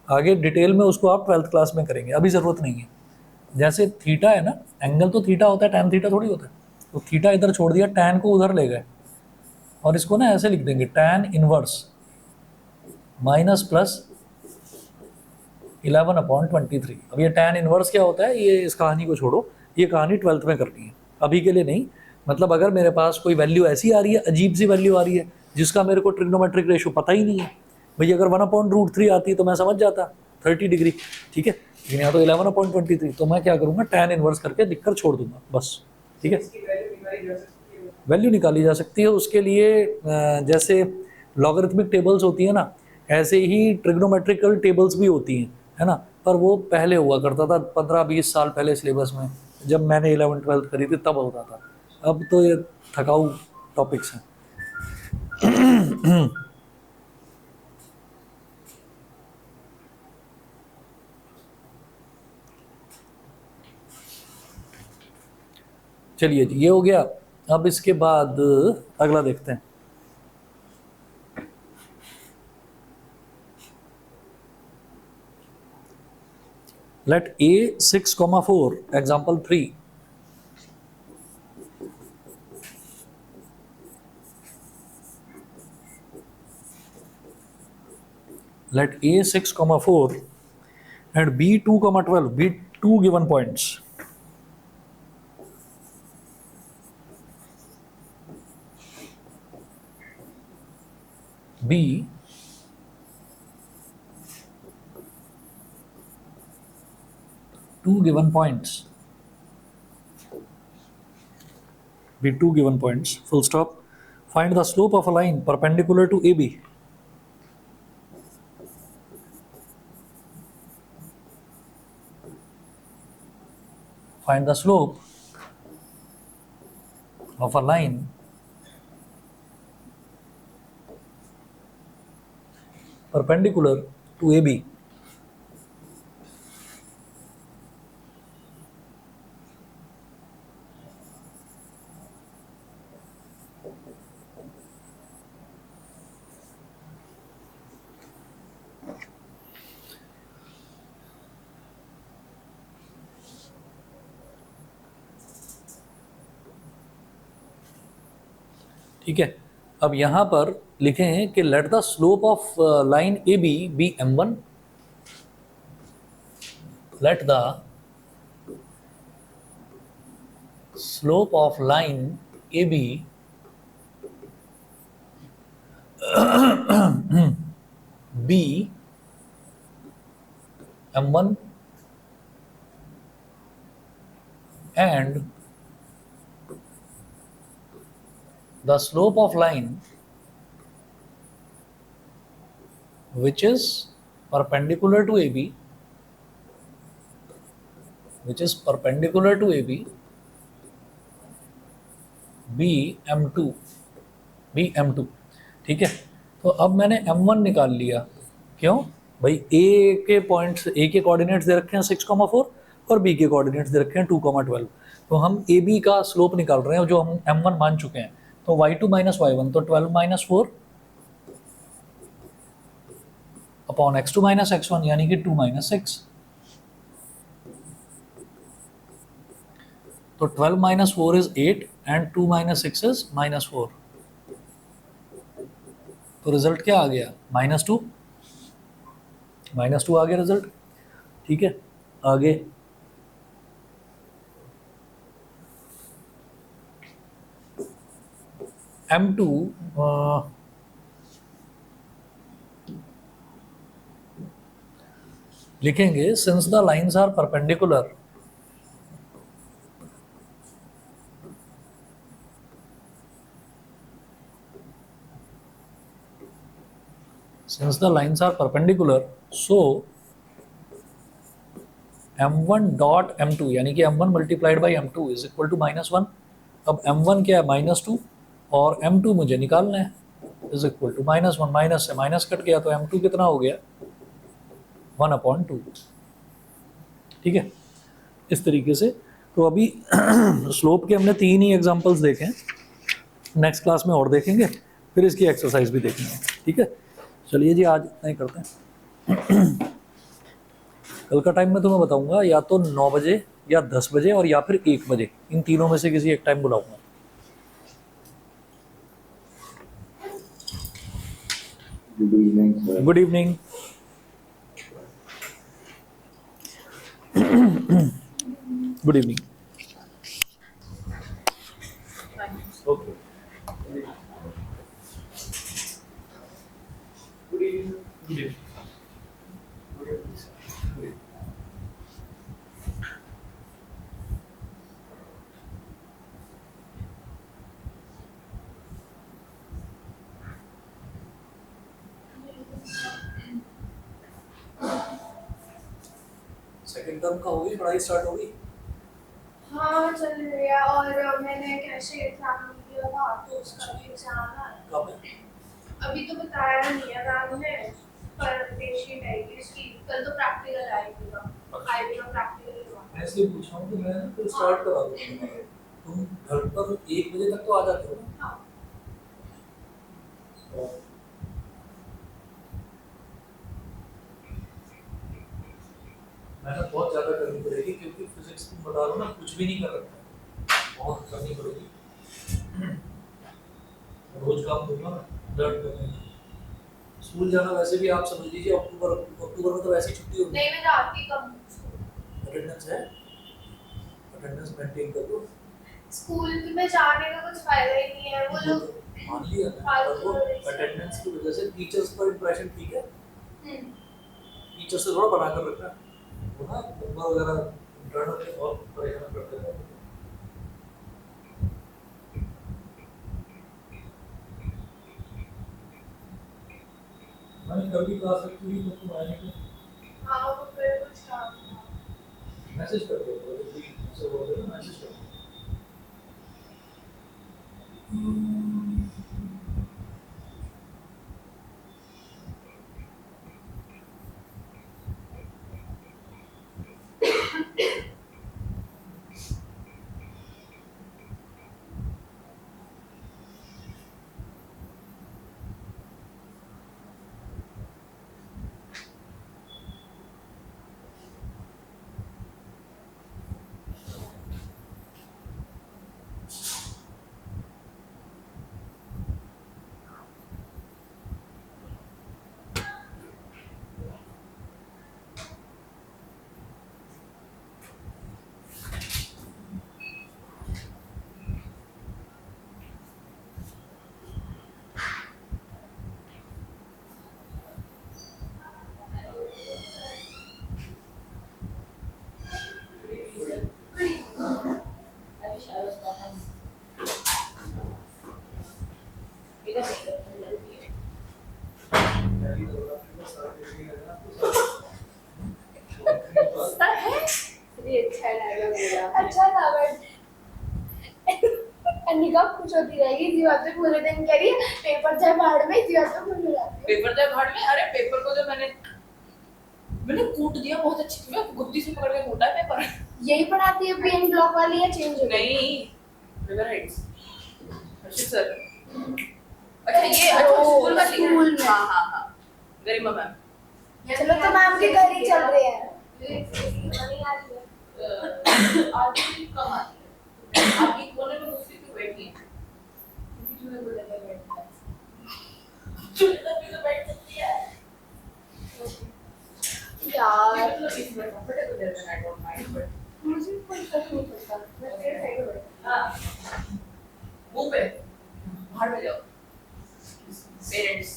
आगे डिटेल में उसको आप 12th क्लास में करेंगे, अभी ज़रूरत नहीं है। जैसे थीटा है ना, एंगल तो थीटा होता है, tan थीटा थोड़ी होता है, तो थीटा इधर छोड़ दिया, tan को उधर ले गए और इसको ना ऐसे लिख देंगे tan इनवर्स माइनस प्लस 11/23। अब ये tan इनवर्स क्या होता है, ये इस कहानी को छोड़ो, ये कहानी 12th में करनी है, अभी के लिए नहीं। मतलब अगर मेरे पास कोई वैल्यू ऐसी आ रही है, अजीब सी वैल्यू आ रही है जिसका मेरे को ट्रिग्नोमेट्रिक रेशो पता ही नहीं है, भाई अगर 1/√3 आती तो मैं समझ जाता 30 डिग्री, ठीक है, लेकिन यहाँ तो 11/23, तो मैं क्या करूँगा tan इनवर्स करके लिख कर छोड़ दूंगा बस, ठीक है। वैल्यू निकाली जा सकती है उसके लिए, जैसे लॉगरिथमिक टेबल्स होती है ना, ऐसे ही ट्रिग्नोमेट्रिकल टेबल्स भी होती हैं, है ना, पर वो पहले हुआ करता था 15-20 साल पहले सिलेबस में, जब मैंने 11th-12th करी थी तब होता था, अब तो ये थकाऊ टॉपिक्स हैं। चलिए जी, ये हो गया। अब इसके बाद अगला देखते हैं। Let A 6,4 example 3 let A 6, 4 and B 2, 12 be two given points. B two given points. Be two given points. Full stop. Find the slope of a line perpendicular to AB. Find the slope of a line perpendicular to AB. ठीक है, अब यहां पर लिखें कि let the slope of line a b m1, let the slope of line a b m1 and the slope of line which is perpendicular to AB, which is perpendicular to AB, BM2, BM2। ठीक है, तो अब मैंने M1 निकाल लिया। क्यों भाई, A के पॉइंट्स, A के कोऑर्डिनेट्स दे रखे हैं 6, 4 और B के कोऑर्डिनेट्स दे रखे हैं 2, 12। तो हम AB का स्लोप निकाल रहे हैं जो हम M1 मान चुके हैं। तो y2 माइनस y1, तो 12 minus 4 upon x2 minus x1 यानी कि 2 माइनस 6। तो 12 minus 4 is 8 and 2 minus 6 is minus 4। तो रिजल्ट क्या आ गया? -2, -2 आ गया रिजल्ट। ठीक है, आगे M2 लिखेंगे since the lines are perpendicular, since the lines are perpendicular, so m1 dot m2 यानी कि m1 multiplied by m2 is equal to -1। अब m1 क्या है? -2 और m2 मुझे निकालना है, इज इक्वल टू -1। माइनस से माइनस कट गया तो m2 कितना हो गया? 1/2। ठीक है, इस तरीके से। तो अभी स्लोप के हमने 3 ही एग्जांपल्स देखे हैं, नेक्स्ट क्लास में और देखेंगे, फिर इसकी एक्सरसाइज भी देखेंगे। ठीक है, चलिए जी, आज इतना ही करते हैं। कल का टाइम मैं तुम्हें बताऊंगा, या तो 9 बजे या 10 बजे और या फिर 1 बजे, इन तीनों में से किसी एक टाइम बुलाऊंगा। Good evening. Good evening. Okay, good evening. Good evening. Second term का हो गई पढ़ाई, स्टार्ट हो गई? हाँ चल रही है, और मैंने कैसे एग्जाम दिया था तो उसका भी एग्जाम है। कब है? अभी तो बताया नहीं है मैम ने, पर पेशी आएगी इसकी, कल तो प्रैक्टिकल आएगी का प्रैक्टिकल हुआ। मैं इसलिए पूछ रहा हूँ कि मैं फिर स्टार्ट करा दूँ। तुम घर पर 1 बजे तक तो आ जाते हो ना? हाँ। मेहनत बहुत ज़्यादा करनी पड़ेगी, क्योंकि फिजिक्स तुम बता रहे हो ना, कुछ भी नहीं कर रखा है, बहुत करनी पड़ेगी। रोज काम दूंगा ना, लर्न करने। स्कूल जाना वैसे भी आप समझ लीजिए अक्टूबर अक्टूबर में तो वैसे ही छुट्टी होगी। नहीं मैं जाती कम स्कूल। अटेंडेंस है, अटेंडेंस मेंटेन कर दो। स्कूल में जाने का कुछ फायदा ही नहीं है वो लोग। मान लिया ना, पर वो अटेंडेंस की वजह से टीचर्स पर इंप्रेशन ठीक है, टीचर से थोड़ा बना कर रखना है। वो ना नंबर वगैरह इंटरनल में बहुत परेशान करते हैं। मैंने कभी क्लास रखी हुई तो तुम आए नहीं। हाँ वो फिर कुछ काम था। मैसेज कर दो, मैसेज बोल दो ना, मैसेज कर दो। अच्छा था बट अनिका खुश होती रहेगी इसी बात पे पूरे दिन कह रही है पेपर जाए भाड़ में इसी बात पे खुश हो जाती है। पेपर दे भाड़ में। अरे पेपर को जो मैंने कूट दिया बहुत अच्छी थी, मैं गुत्ती से पकड़ के कूटा है पेपर। यही पढ़ाती है पेन ब्लॉक वाली या चेंज हो गई? नहीं रिवर हाइट्स हर्षित सर। अच्छा ये अच्छा स्कूल वाली है। स्कूल में। हाँ हाँ हाँ गरिमा मैम। चलो तो मैम के घर ही चल रहे हैं। आज भी कम आती है, आपकी कोने में दूसरी क्यों बैठी है? क्योंकि चूहे को लगा बैठता है, चूहे तभी तो बैठ सकती है यार ये मतलब इस में कंफर्टेबल है, आई डोंट माइंड बट मुझे कोई फर्क नहीं पड़ता मैं तेरे साइड में बैठती हाँ मुंह पे बाहर में जाओ पेरेंट्स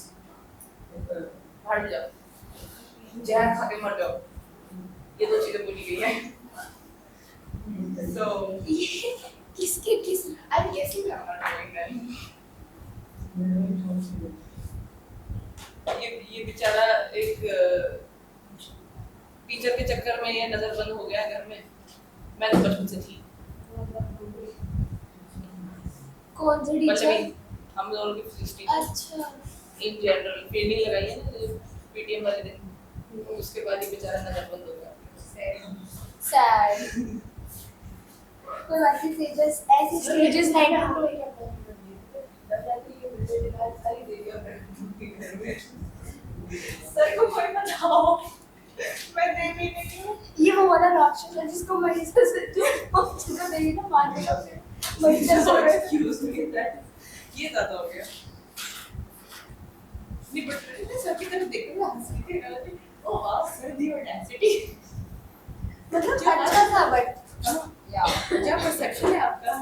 बाहर में जाओ जहर खा के मर जाओ, ये दो चीजें बोली गई है। तो हूँ। किसके किस I'm guessing I'm not doing that. ये बेचारा एक टीचर के चक्कर में ये नजरबंद हो गया घर में। मैं तो बचपन से थी। कौन सी टीचर? पल्लवी, हम दोनों की फिजिक्स टीचर। अच्छा इन जनरल ट्रेनिंग लगाई है ना पीटीएम वाले दिन, तो उसके बाद ये बेचारा नजरबंद हो गया। सैड कोई बात नहीं स्टेजेस ऐसी स्टेजेस नहीं ना सर को कोई बताओ, मैं देवी नहीं हूँ। ये वो वाला राक्षस है जिसको महिषा से जिसको देवी ना मारने का महिषा So से excuse me that ये ज्यादा हो गया। नहीं बट सर की तरफ देख के हंस के कह रही ओ वाह सर दी ऑडेसिटी। मतलब अच्छा था बट या क्या परसेप्शन है आपका?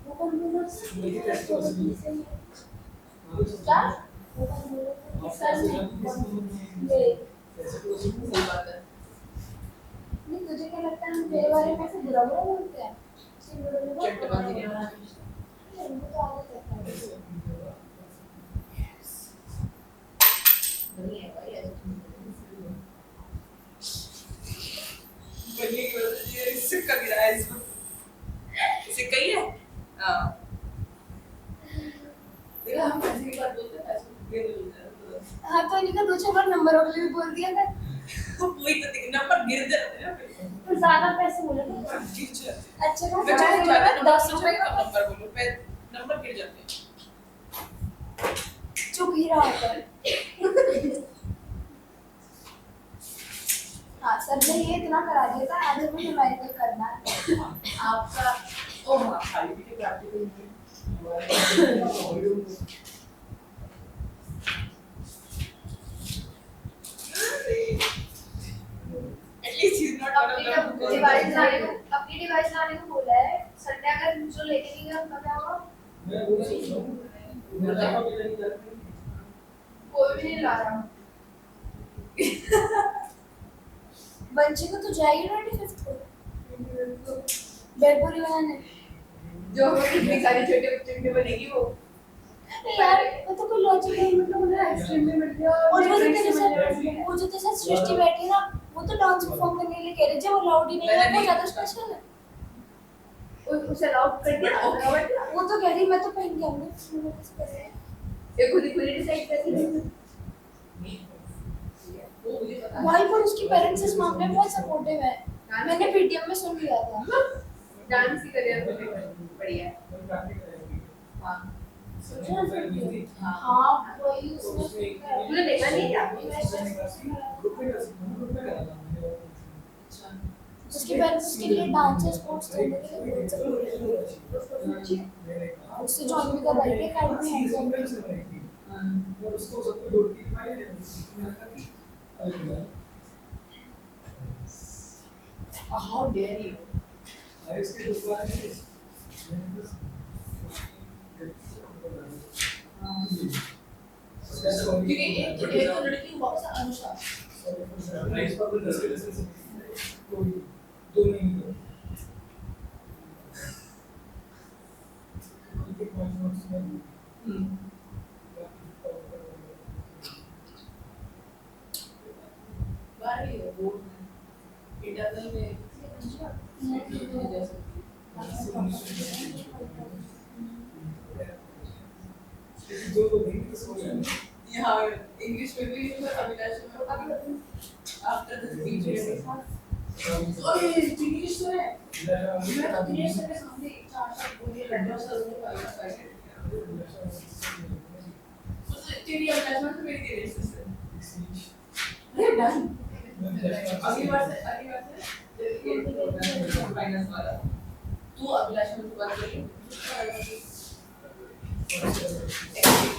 वो कौन बोल क्या सर ने सही बात है। नहीं तुझे क्या लगता है हम तेरे बारे में ऐसे बुरा बुरा बोलते हैं? चट्टबाजी नहीं होना। इनको तो आदत है। नहीं है भाई बनने की वजह से ये सिक्का गिरा है इसमें। सिक्का ही है? हाँ। देखा हम पैसे की बात बोलते हैं, पैसे की गिर बोलते हैं। हाँ तो इनका दो चार बार नंबर वाले भी बोल दिया था वही तो नंबर गिर जाते हैं ना। तो ज्यादा पैसे बोले ना गिर जाते हैं। अच्छा खासा मैं चाहे पैसे ज्यादा बोला, 10 रुपए का का नंबर बोलूं, नंबर गिर जाते हैं। चुप ही रहा कर हाँ सर ने ये इतना करा दिया था आज हमें न्यूमेरिकल करना है आपका ओ हाँ खाली भी के practical at least he is not अपनी डिवाइस लाने को बोला है। संडे अगर जो लेके नहीं गया उनका क्या होगा? कोई भी नहीं ला रहा। बच्चे को तो जाएगी 25th को बेलपुरी बनाने। जो हमें कितने सारे छोटे बच्चे के बनेगी वो। नहीं यार वो तो कोई लॉजिक नहीं, मतलब मुझे आइसक्रीम में मिल गया। और वो जो तेरे साथ सृष्टि बैठी ना, वो तो डांस परफॉर्म करने के लिए कह रही थी, वो लाउड ही नहीं है, वो ज्यादा स्पेशल है। उसे अलाउड कर दिया। वो तो कह रही मैं तो पहन के आऊंगी। ये खुद ही डिसाइड कर दी। वो मुझे पता है भाई पर उसके पेरेंट्स इस मामले में बहुत सपोर्टिव है, मैंने पीटीएम में सुन लिया था। डांस ही करियर बढ़िया है। हाँ हाँ वही उसने तूने देखा नहीं क्या? उसके पेरेंट्स उसके लिए डांस स्पोर्ट्स करने के लिए बहुत सपोर्टिव है। उससे जॉइन भी कर रही है अकेडमी है। हाउ डेयर यू क्योंकि एक तो लड़की को वापस अनुषा बाहर ही है बोर्ड में इंटरनल में जा सकती है। यहाँ इंग्लिश में भी अभिलाष में आफ्टर द स्पीच ओए इंग्लिश तो है मैं तो दिनेश सर के सामने 4 बोलिए लड्डू सर ने पाया तेरी अटैचमेंट तो मेरी दिनेश से अरे डन अगली बार से माइनस वाला तू अभिलाष में बात करिए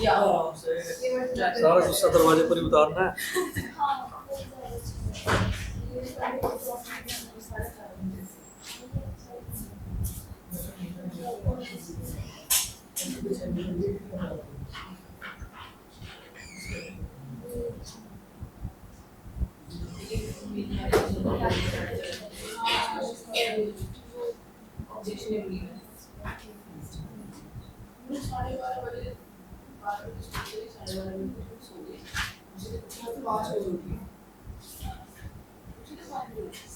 या सारा गुस्सा दरवाजे पर ही उतारना है।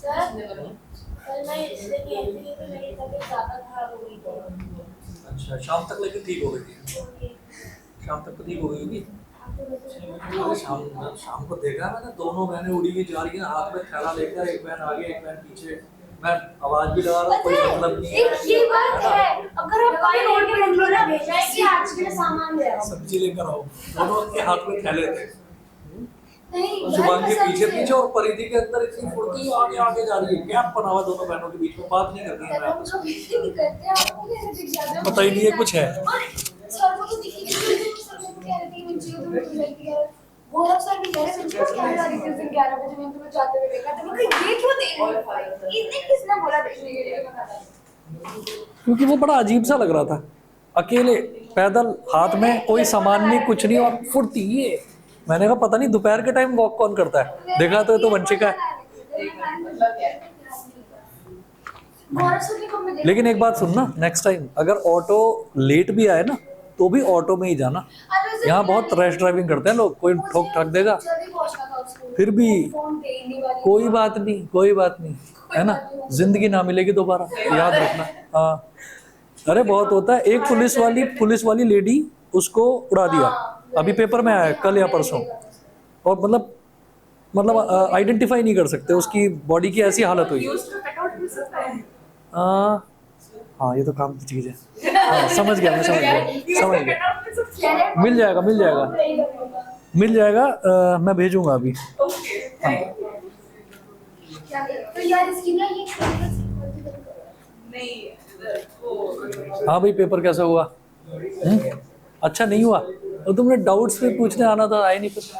सर कल मैं इसलिए नहीं आई थी क्योंकि मेरी तबीयत ज़्यादा खराब हो गई थी। अच्छा शाम तक लेकिन ठीक हो गई थी? शाम तक तो ठीक हो गई होगी। अरे शाम को देखा मैंने, दोनों बहनें उड़ी की जा रही हैं हाथ में थैला लेकर, एक बहन आगे एक बहन पीछे। मैं आवाज भी लगा रहा, कोई मतलब नहीं है। एक ये बात है, अगर आप कभी रोड पे निकलो ना भेजा है कि आज के लिए सामान ले आओ, सब्जी लेकर आओ। दोनों के हाथ में थैले थे, नहीं जुबान के पीछे पीछे और परिधि के अंदर इतनी फुर्ती आगे आगे जा रही है। गैप बना हुआ दोनों बहनों के बीच में, बात नहीं करनी है। हम जो भी करते हैं आपको कैसे दिख जाता है, पता ही नहीं है कुछ है। और सर को तो दिखी नहीं, सर को कह रहे थे मुझे तो गलती है। वो लोग सर भी कह रहे थे क्या जा रही थी 11 बजे मैंने तुम्हें जाते हुए देखा था। मैं ये क्यों देख रही हूं, इतने किसने बोला देखने के लिए, मैं बता। क्योंकि वो बड़ा अजीब सा लग रहा था, अकेले पैदल, हाथ में कोई सामान नहीं कुछ नहीं, और फुर्ती ये। मैंने कहा पता नहीं दोपहर के टाइम वॉक कौन करता है। देखा तो ये तो वंशिका है। लेकिन एक बात सुनना, नेक्स्ट टाइम अगर ऑटो लेट भी आए ना तो भी ऑटो में ही जाना। यहाँ बहुत रैश ड्राइविंग करते हैं लोग, कोई ठोक ठाक देगा फिर भी कोई बात नहीं, कोई बात नहीं है ना, जिंदगी ना मिलेगी दोबारा, याद रखना। हाँ अरे बहुत होता है। एक पुलिस वाली लेडी उसको उड़ा दिया, अभी पेपर में आया कल या परसों, और मतलब आइडेंटिफाई नहीं कर सकते, उसकी बॉडी की ऐसी हालत हुई। हाँ ये तो काम की चीज है। हाँ समझ गया मैं, समझ गया। मिल जाएगा मैं भेजूंगा अभी। तो यार इसकी ना ये नहीं इधर वो हाँ भाई पेपर कैसा हुआ? अच्छा नहीं हुआ? और तुमने डाउट्स भी पूछने आना था, आए नहीं कुछ?